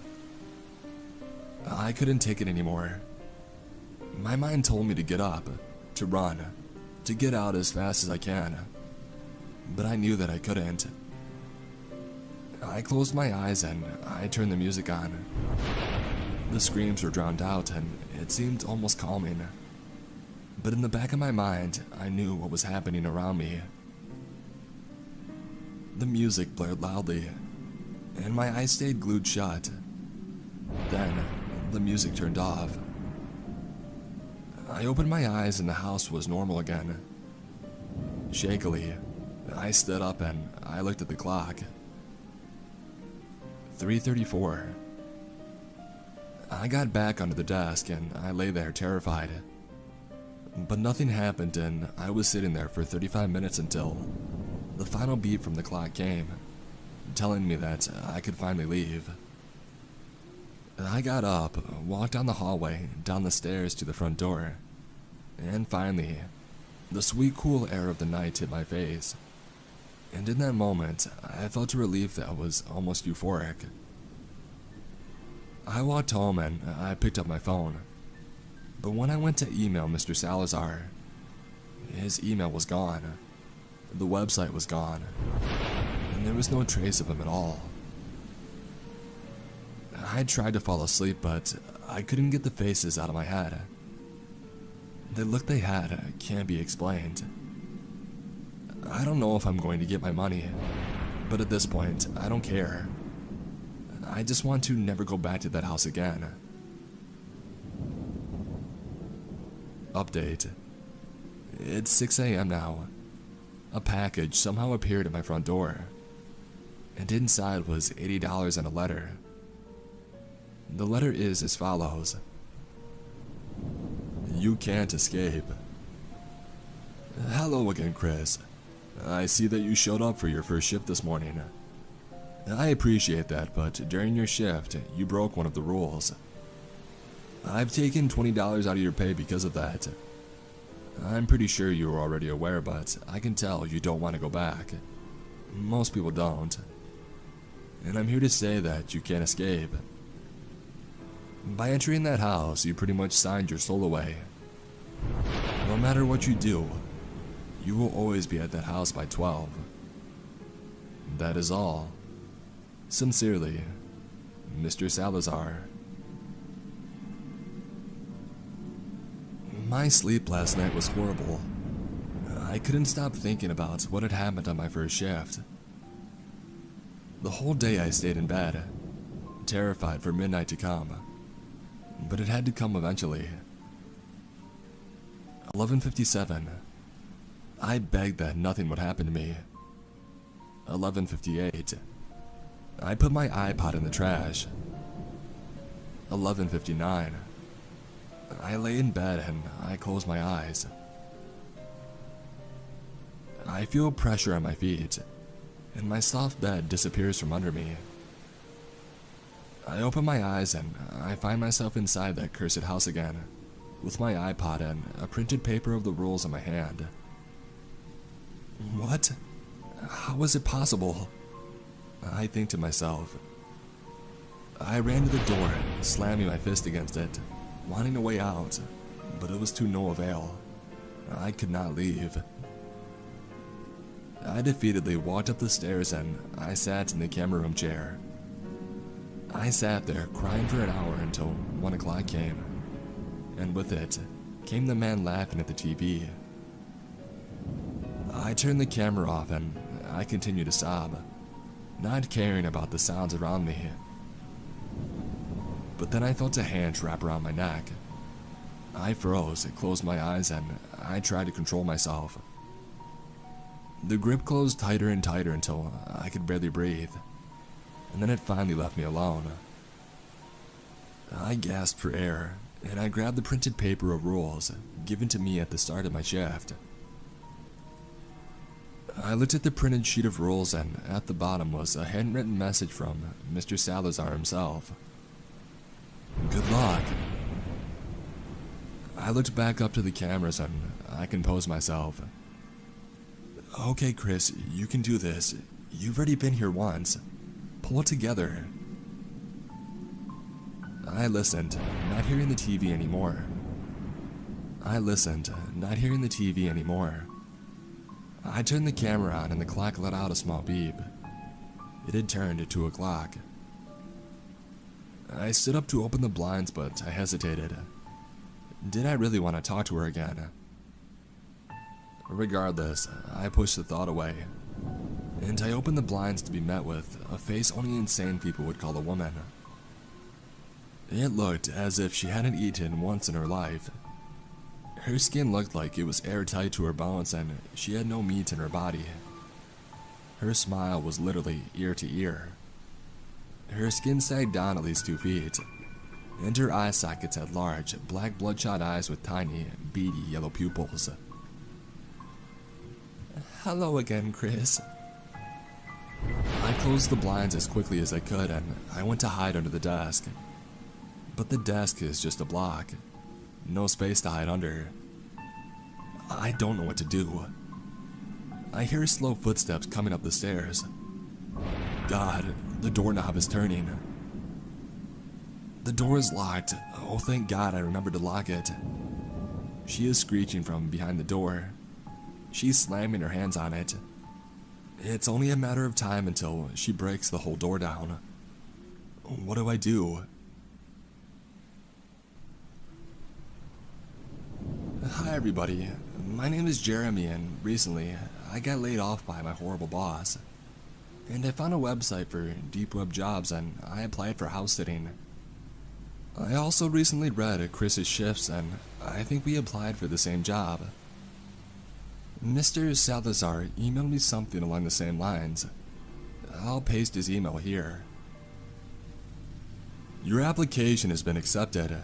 I couldn't take it anymore. My mind told me to get up, to run, to get out as fast as I can, but I knew that I couldn't. I closed my eyes and I turned the music on. The screams were drowned out and it seemed almost calming. But in the back of my mind, I knew what was happening around me. The music blared loudly, and my eyes stayed glued shut. Then, the music turned off. I opened my eyes and the house was normal again. Shakily, I stood up and I looked at the clock. 3:34. I got back onto the desk and I lay there terrified. But nothing happened and I was sitting there for 35 minutes until the final beep from the clock came, telling me that I could finally leave. I got up, walked down the hallway, down the stairs to the front door, and finally, the sweet cool air of the night hit my face. And in that moment, I felt a relief that was almost euphoric. I walked home and I picked up my phone. But when I went to email Mr. Salazar, his email was gone. The website was gone. And there was no trace of him at all. I tried to fall asleep, but I couldn't get the faces out of my head. The look they had can't be explained. I don't know if I'm going to get my money, but at this point, I don't care. I just want to never go back to that house again. Update. It's 6 a.m. now. A package somehow appeared at my front door, and inside was $80 and a letter. The letter is as follows. You can't escape. Hello again, Chris. I see that you showed up for your first shift this morning. I appreciate that, but during your shift, you broke one of the rules. I've taken $20 out of your pay because of that. I'm pretty sure you were already aware, but I can tell you don't want to go back. Most people don't. And I'm here to say that you can't escape. By entering that house, you pretty much signed your soul away. No matter what you do, you will always be at that house by 12. That is all. Sincerely, Mr. Salazar. My sleep last night was horrible. I couldn't stop thinking about what had happened on my first shift. The whole day I stayed in bed, terrified for midnight to come. But it had to come eventually. 11:57. I begged that nothing would happen to me. 11:58. I put my iPod in the trash. 11:59. I lay in bed and I close my eyes. I feel pressure on my feet, and my soft bed disappears from under me. I open my eyes and I find myself inside that cursed house again, with my iPod and a printed paper of the rules in my hand. What? How was it possible? I think to myself. I ran to the door, slamming my fist against it, wanting a way out, but it was to no avail. I could not leave. I defeatedly walked up the stairs and I sat in the camera room chair. I sat there crying for an hour until 1 o'clock came, and with it came the man laughing at the TV. I turned the camera off and I continued to sob, not caring about the sounds around me. But then I felt a hand wrap around my neck. I froze, closed my eyes, and I tried to control myself. The grip closed tighter and tighter until I could barely breathe, and then it finally left me alone. I gasped for air, and I grabbed the printed paper of rules given to me at the start of my shift. I looked at the printed sheet of rules, and at the bottom was a handwritten message from Mr. Salazar himself. Good luck. I looked back up to the cameras and I composed myself. Okay, Chris, you can do this. You've already been here once. Pull it together. I listened, not hearing the TV anymore. I turned the camera on and the clock let out a small beep. It had turned to 2 o'clock. I stood up to open the blinds, but I hesitated. Did I really want to talk to her again? Regardless, I pushed the thought away, and I opened the blinds to be met with a face only insane people would call a woman. It looked as if she hadn't eaten once in her life. Her skin looked like it was airtight to her bones and she had no meat in her body. Her smile was literally ear to ear. Her skin sagged down at least 2 feet, and her eye sockets had large, black bloodshot eyes with tiny, beady yellow pupils. Hello again, Chris. I closed the blinds as quickly as I could and I went to hide under the desk. But the desk is just a block. No space to hide under. I don't know what to do. I hear slow footsteps coming up the stairs. God, the doorknob is turning. The door is locked. Oh, thank God I remembered to lock it. She is screeching from behind the door. She's slamming her hands on it. It's only a matter of time until she breaks the whole door down. What do I do? Hi everybody, my name is Jeremy and recently I got laid off by my horrible boss. And I found a website for deep web jobs and I applied for house sitting. I also recently read Chris's shifts and I think we applied for the same job. Mr. Salazar emailed me something along the same lines. I'll paste his email here. Your application has been accepted.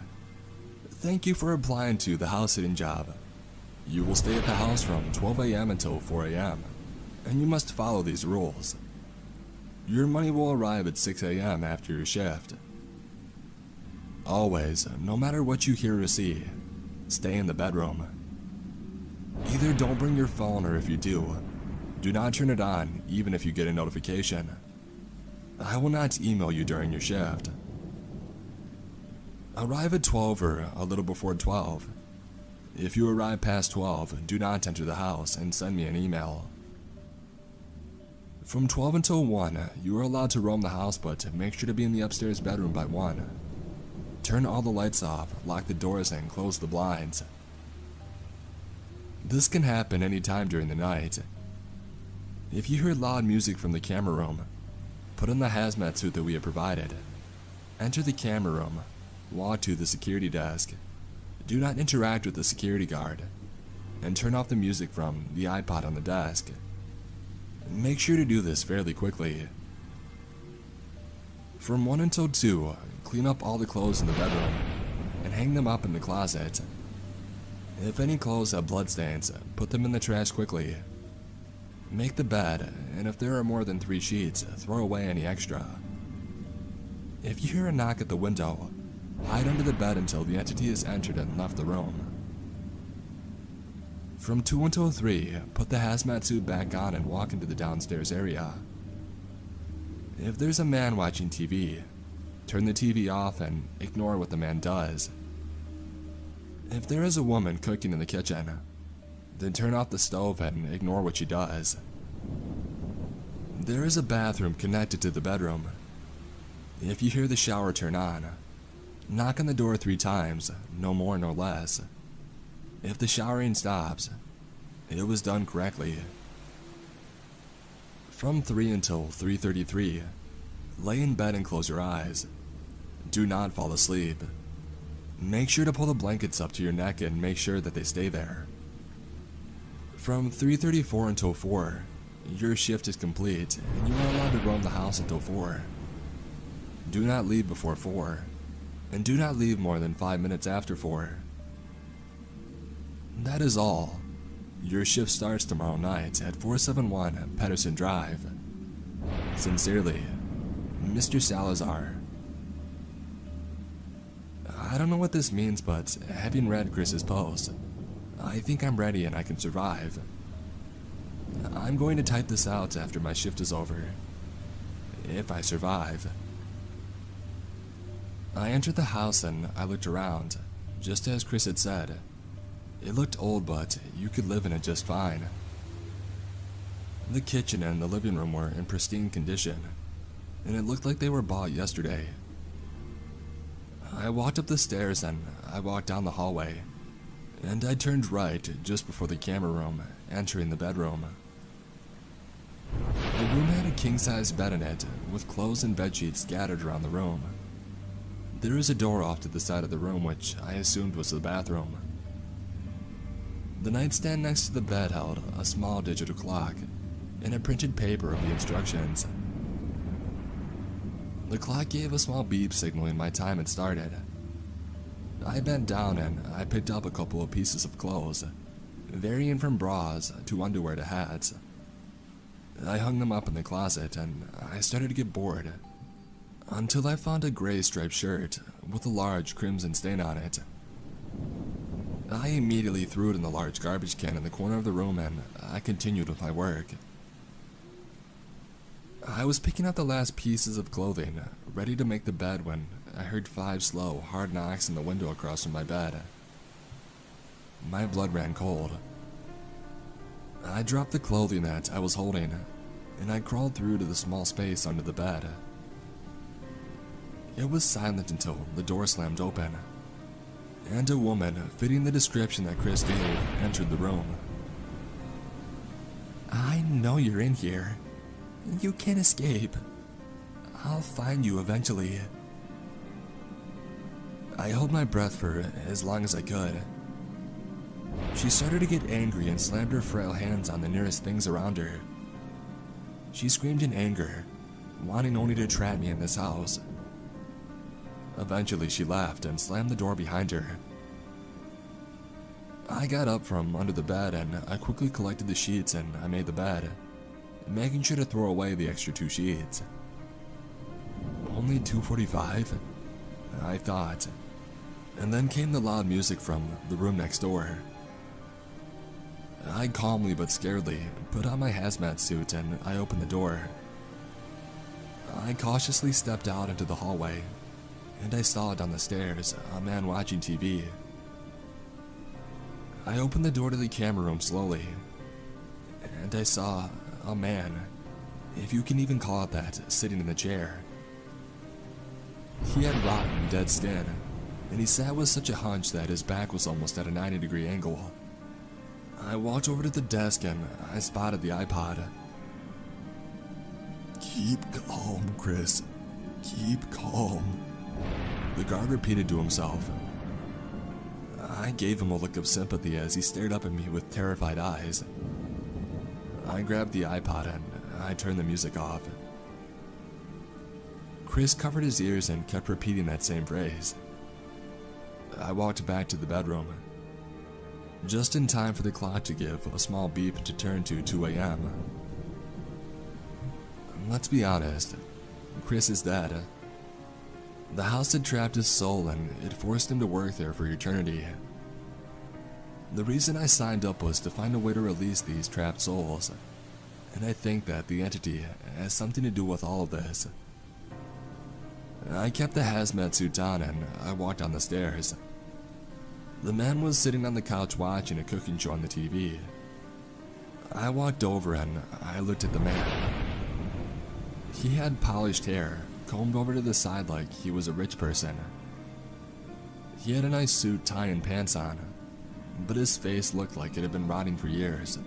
Thank you for applying to the house sitting job. You will stay at the house from 12 a.m. until 4 a.m. and you must follow these rules. Your money will arrive at 6 a.m. after your shift. Always, no matter what you hear or see, stay in the bedroom. Either don't bring your phone or if you do not turn it on even if you get a notification. I will not email you during your shift. Arrive at 12 or a little before 12. If you arrive past 12, do not enter the house and send me an email. From 12 until 1, you are allowed to roam the house, but make sure to be in the upstairs bedroom by 1. Turn all the lights off, lock the doors, and close the blinds. This can happen any time during the night. If you hear loud music from the camera room, put on the hazmat suit that we have provided. Enter the camera room, walk to the security desk. Do not interact with the security guard. and turn off the music from the iPod on the desk. Make sure to do this fairly quickly. From 1 until 2, clean up all the clothes in the bedroom and hang them up in the closet. If any clothes have bloodstains, put them in the trash quickly. Make the bed, and if there are more than 3 sheets, throw away any extra. If you hear a knock at the window, hide under the bed until the entity has entered and left the room. From 2 until 3, put the hazmat suit back on and walk into the downstairs area. If there's a man watching TV, turn the TV off and ignore what the man does. If there is a woman cooking in the kitchen, then turn off the stove and ignore what she does. There is a bathroom connected to the bedroom. If you hear the shower turn on, knock on the door 3 times, no more no less. If the showering stops, it was done correctly. From 3 until 3:33, lay in bed and close your eyes. Do not fall asleep. Make sure to pull the blankets up to your neck and make sure that they stay there. From 3:34 until 4, your shift is complete and you are allowed to roam the house until 4. Do not leave before 4, and do not leave more than 5 minutes after 4. That is all. Your shift starts tomorrow night at 471 Pedersen Drive. Sincerely, Mr. Salazar. I don't know what this means, but having read Chris's post, I think I'm ready and I can survive. I'm going to type this out after my shift is over. If I survive. I entered the house and I looked around, just as Chris had said. It looked old, but you could live in it just fine. The kitchen and the living room were in pristine condition, and it looked like they were bought yesterday. I walked up the stairs and I walked down the hallway, and I turned right just before the camera room, entering the bedroom. The room had a king-size bed in it, with clothes and bedsheets scattered around the room. There is a door off to the side of the room, which I assumed was the bathroom. The nightstand next to the bed held a small digital clock and a printed paper of the instructions. The clock gave a small beep signaling my time had started. I bent down and I picked up a couple of pieces of clothes, varying from bras to underwear to hats. I hung them up in the closet and I started to get bored, until I found a gray striped shirt with a large crimson stain on it. I immediately threw it in the large garbage can in the corner of the room and I continued with my work. I was picking out the last pieces of clothing, ready to make the bed, when I heard 5 slow, hard knocks on the window across from my bed. My blood ran cold. I dropped the clothing that I was holding, and I crawled through to the small space under the bed. It was silent until the door slammed open, and a woman fitting the description that Chris gave entered the room. "I know you're in here. You can't escape. I'll find you eventually." I held my breath for as long as I could. She started to get angry and slammed her frail hands on the nearest things around her. She screamed in anger, wanting only to trap me in this house. Eventually she left and slammed the door behind her. I got up from under the bed and I quickly collected the sheets and I made the bed, making sure to throw away the extra 2 sheets. Only 2:45? I thought. And then came the loud music from the room next door. I calmly but scaredly put on my hazmat suit and I opened the door. I cautiously stepped out into the hallway, and I saw down the stairs a man watching TV. I opened the door to the camera room slowly, and I saw a man, if you can even call it that, sitting in the chair. He had rotten, dead skin, and he sat with such a hunch that his back was almost at a 90-degree angle. I walked over to the desk and I spotted the iPod. "Keep calm, Chris. Keep calm," the guard repeated to himself. I gave him a look of sympathy as he stared up at me with terrified eyes. I grabbed the iPod and I turned the music off. Chris covered his ears and kept repeating that same phrase. I walked back to the bedroom, just in time for the clock to give a small beep to turn to 2 a.m. Let's be honest, Chris is dead. The house had trapped his soul and it forced him to work there for eternity. The reason I signed up was to find a way to release these trapped souls, and I think that the entity has something to do with all of this. I kept the hazmat suit on and I walked down the stairs. The man was sitting on the couch watching a cooking show on the TV. I walked over and I looked at the man. He had polished hair, combed over to the side like he was a rich person. He had a nice suit, tie, and pants on, but his face looked like it had been rotting for years.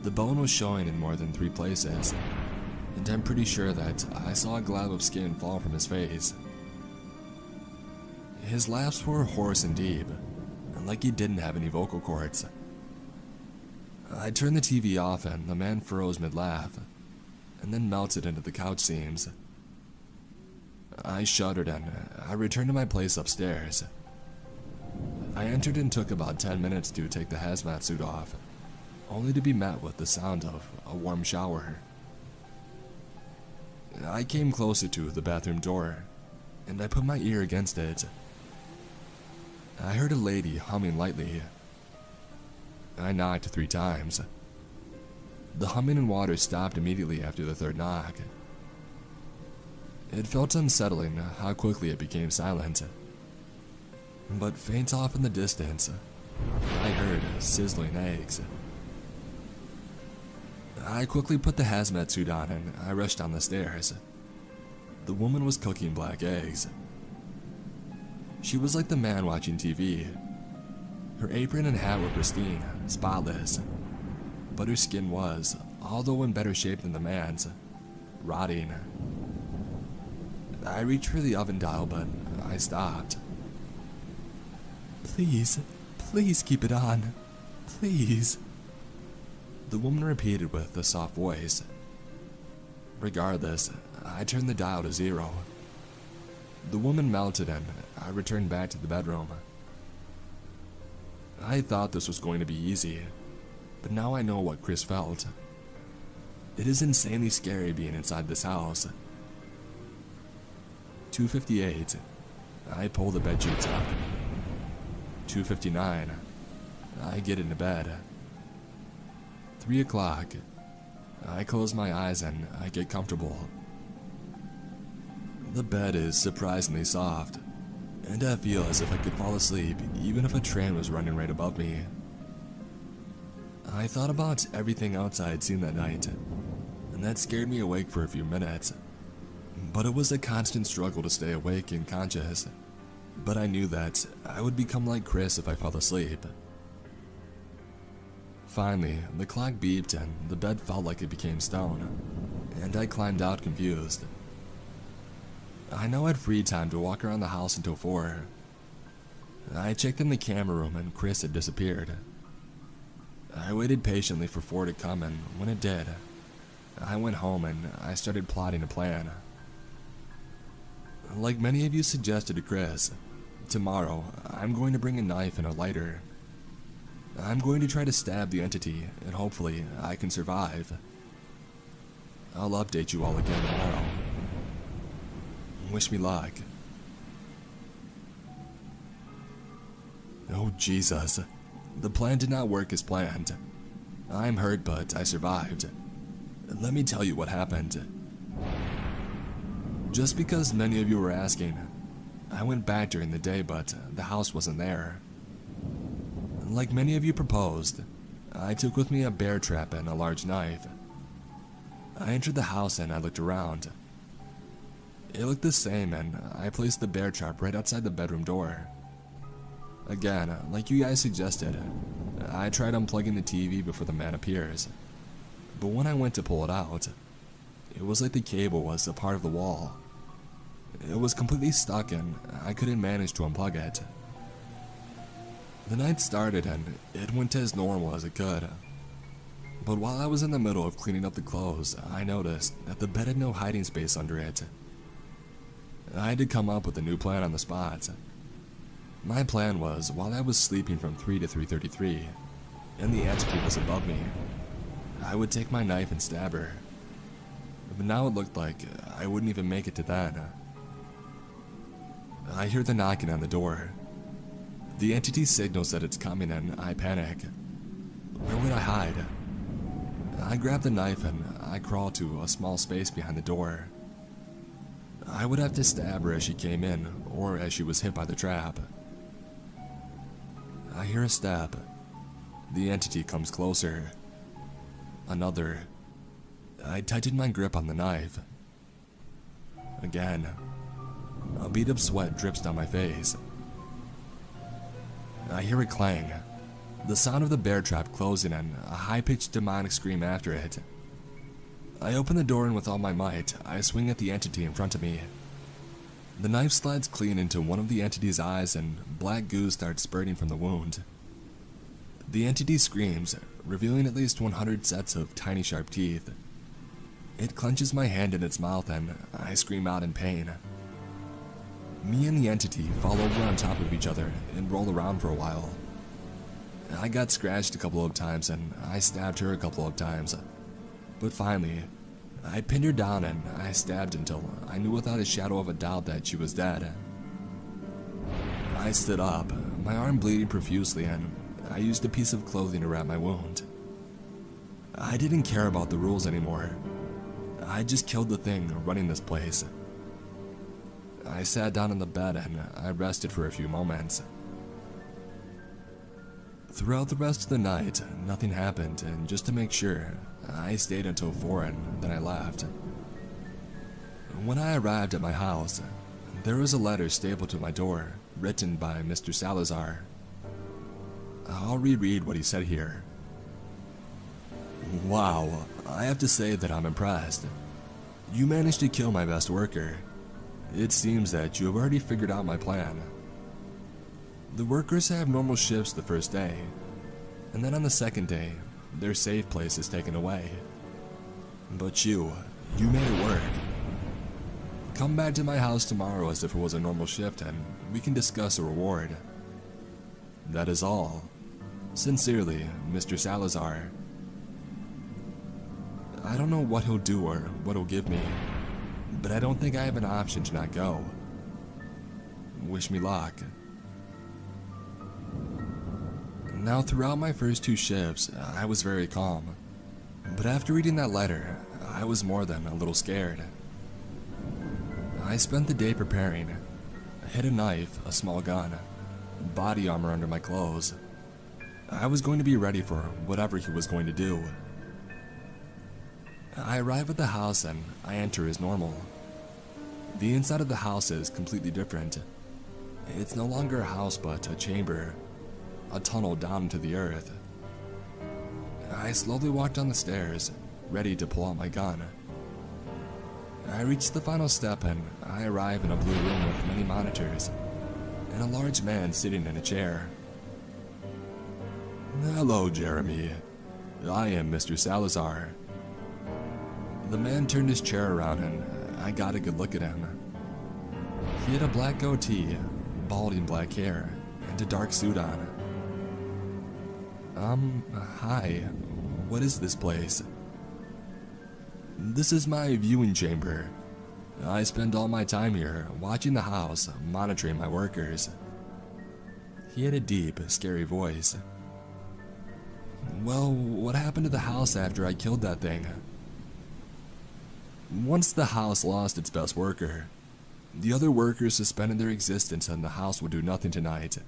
The bone was showing in more than 3 places, and I'm pretty sure that I saw a glob of skin fall from his face. His laughs were hoarse and deep, and like he didn't have any vocal cords. I turned the TV off and the man froze mid-laugh, and then melted into the couch seams. I shuddered and I returned to my place upstairs. I entered and took about 10 minutes to take the hazmat suit off, only to be met with the sound of a warm shower. I came closer to the bathroom door, and I put my ear against it. I heard a lady humming lightly. I knocked 3 times. The humming and water stopped immediately after the 3rd knock. It felt unsettling how quickly it became silent. But faint off in the distance, I heard sizzling eggs. I quickly put the hazmat suit on and I rushed down the stairs. The woman was cooking black eggs. She was like the man watching TV. Her apron and hat were pristine, spotless, but her skin was, although in better shape than the man's, rotting. I reached for the oven dial, but I stopped. "Please, please keep it on. Please," the woman repeated with a soft voice. Regardless, I turned the dial to 0. The woman melted and I returned back to the bedroom. I thought this was going to be easy, but now I know what Chris felt. It is insanely scary being inside this house. 2:58, I pull the bedsheets up. 2:59, I get into bed. 3 o'clock, I close my eyes and I get comfortable. The bed is surprisingly soft, and I feel as if I could fall asleep even if a train was running right above me. I thought about everything else I had seen that night, and that scared me awake for a few minutes. But it was a constant struggle to stay awake and conscious. But I knew that I would become like Chris if I fell asleep. Finally, the clock beeped and the bed felt like it became stone, and I climbed out confused. I now had free time to walk around the house until 4. I checked in the camera room and Chris had disappeared. I waited patiently for 4 to come, and when it did, I went home and I started plotting a plan. Like many of you suggested to Chris, tomorrow I'm going to bring a knife and a lighter. I'm going to try to stab the entity, and hopefully I can survive. I'll update you all again tomorrow. Wish me luck. Oh Jesus, the plan did not work as planned. I'm hurt, but I survived. Let me tell you what happened. Just because many of you were asking, I went back during the day, but the house wasn't there. Like many of you proposed, I took with me a bear trap and a large knife. I entered the house and I looked around. It looked the same, and I placed the bear trap right outside the bedroom door. Again, like you guys suggested, I tried unplugging the TV before the man appears. But when I went to pull it out, it was like the cable was a part of the wall. It was completely stuck and I couldn't manage to unplug it. The night started and it went as normal as it could. But while I was in the middle of cleaning up the clothes, I noticed that the bed had no hiding space under it. I had to come up with a new plan on the spot. My plan was, while I was sleeping from 3 to 3:33, and the entity was above me, I would take my knife and stab her. But now it looked like I wouldn't even make it to that. I hear the knocking on the door. The entity signals that it's coming and I panic. Where would I hide? I grab the knife and I crawl to a small space behind the door. I would have to stab her as she came in, or as she was hit by the trap. I hear a step. The entity comes closer. Another. I tighten my grip on the knife. Again. A bead of sweat drips down my face. I hear a clang. The sound of the bear trap closing and a high-pitched demonic scream after it. I open the door and with all my might, I swing at the entity in front of me. The knife slides clean into one of the entity's eyes and black goo starts spurting from the wound. The entity screams, revealing at least 100 sets of tiny sharp teeth. It clenches my hand in its mouth and I scream out in pain. Me and the entity fall over on top of each other and roll around for a while. I got scratched a couple of times and I stabbed her a couple of times. But finally, I pinned her down and I stabbed until I knew without a shadow of a doubt that she was dead. I stood up, my arm bleeding profusely, and I used a piece of clothing to wrap my wound. I didn't care about the rules anymore. I just killed the thing running this place. I sat down in the bed and I rested for a few moments. Throughout the rest of the night, nothing happened, and just to make sure, I stayed until 4 and then I left. When I arrived at my house, there was a letter stapled to my door, written by Mr. Salazar. I'll reread what he said here. Wow, I have to say that I'm impressed. You managed to kill my best worker. It seems that you have already figured out my plan. The workers have normal shifts the first day, and then on the second day, their safe place is taken away. But you made it work. Come back to my house tomorrow as if it was a normal shift and we can discuss a reward. That is all. Sincerely, Mr. Salazar. I don't know what he'll do or what he'll give me, but I don't think I have an option to not go. Wish me luck. Now, throughout my first 2 shifts, I was very calm. But after reading that letter, I was more than a little scared. I spent the day preparing. I hid a knife, a small gun, body armor under my clothes. I was going to be ready for whatever he was going to do. I arrive at the house and I enter as normal. The inside of the house is completely different. It's no longer a house but a chamber. A tunnel down into the earth. I slowly walk down the stairs, ready to pull out my gun. I reach the final step and I arrive in a blue room with many monitors, and a large man sitting in a chair. Hello, Jeremy. I am Mr. Salazar. The man turned his chair around and I got a good look at him. He had a black goatee, balding black hair, and a dark suit on. Hi. What is this place? This is my viewing chamber. I spend all my time here, watching the house, monitoring my workers. He had a deep, scary voice. Well, what happened to the house after I killed that thing? Once the house lost its best worker, the other workers suspended their existence and the house would do nothing tonight.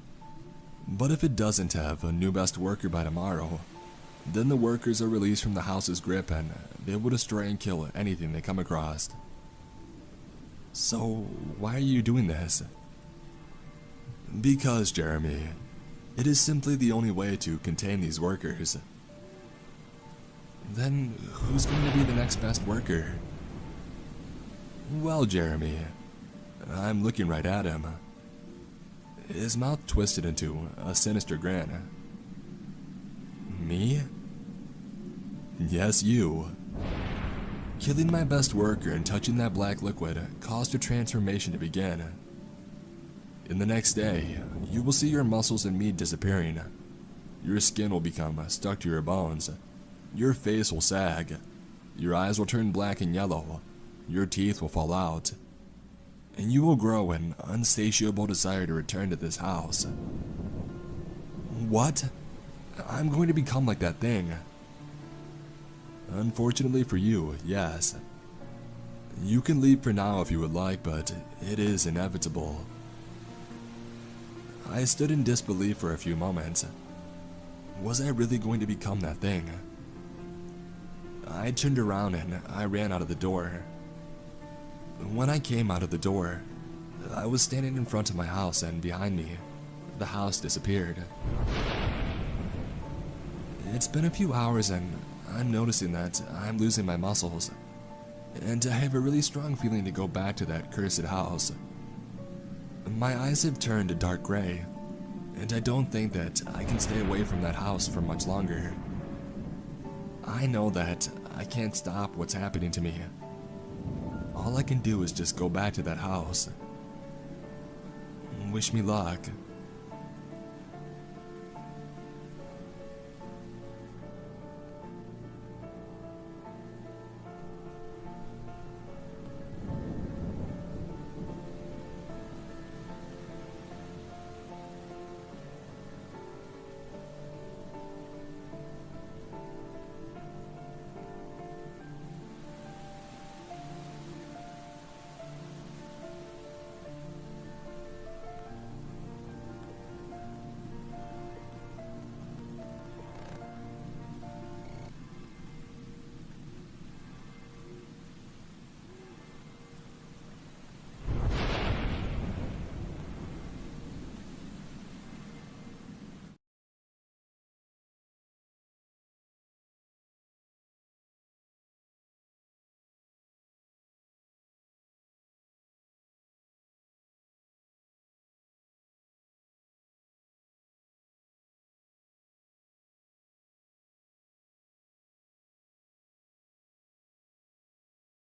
But if it doesn't have a new best worker by tomorrow, then the workers are released from the house's grip and they will destroy and kill anything they come across. So, why are you doing this? Because, Jeremy, it is simply the only way to contain these workers. Then, who's going to be the next best worker? Well, Jeremy, I'm looking right at him. His mouth twisted into a sinister grin. Me? Yes, you. Killing my best worker and touching that black liquid caused your transformation to begin. In the next day, you will see your muscles and meat disappearing. Your skin will become stuck to your bones. Your face will sag. Your eyes will turn black and yellow. Your teeth will fall out. And you will grow an unsatiable desire to return to this house. What? I'm going to become like that thing. Unfortunately for you, yes. You can leave for now if you would like, but it is inevitable. I stood in disbelief for a few moments. Was I really going to become that thing? I turned around and I ran out of the door. When I came out of the door, I was standing in front of my house, and behind me, the house disappeared. It's been a few hours and I'm noticing that I'm losing my muscles, and I have a really strong feeling to go back to that cursed house. My eyes have turned a dark gray, and I don't think that I can stay away from that house for much longer. I know that I can't stop what's happening to me. All I can do is just go back to that house. Wish me luck.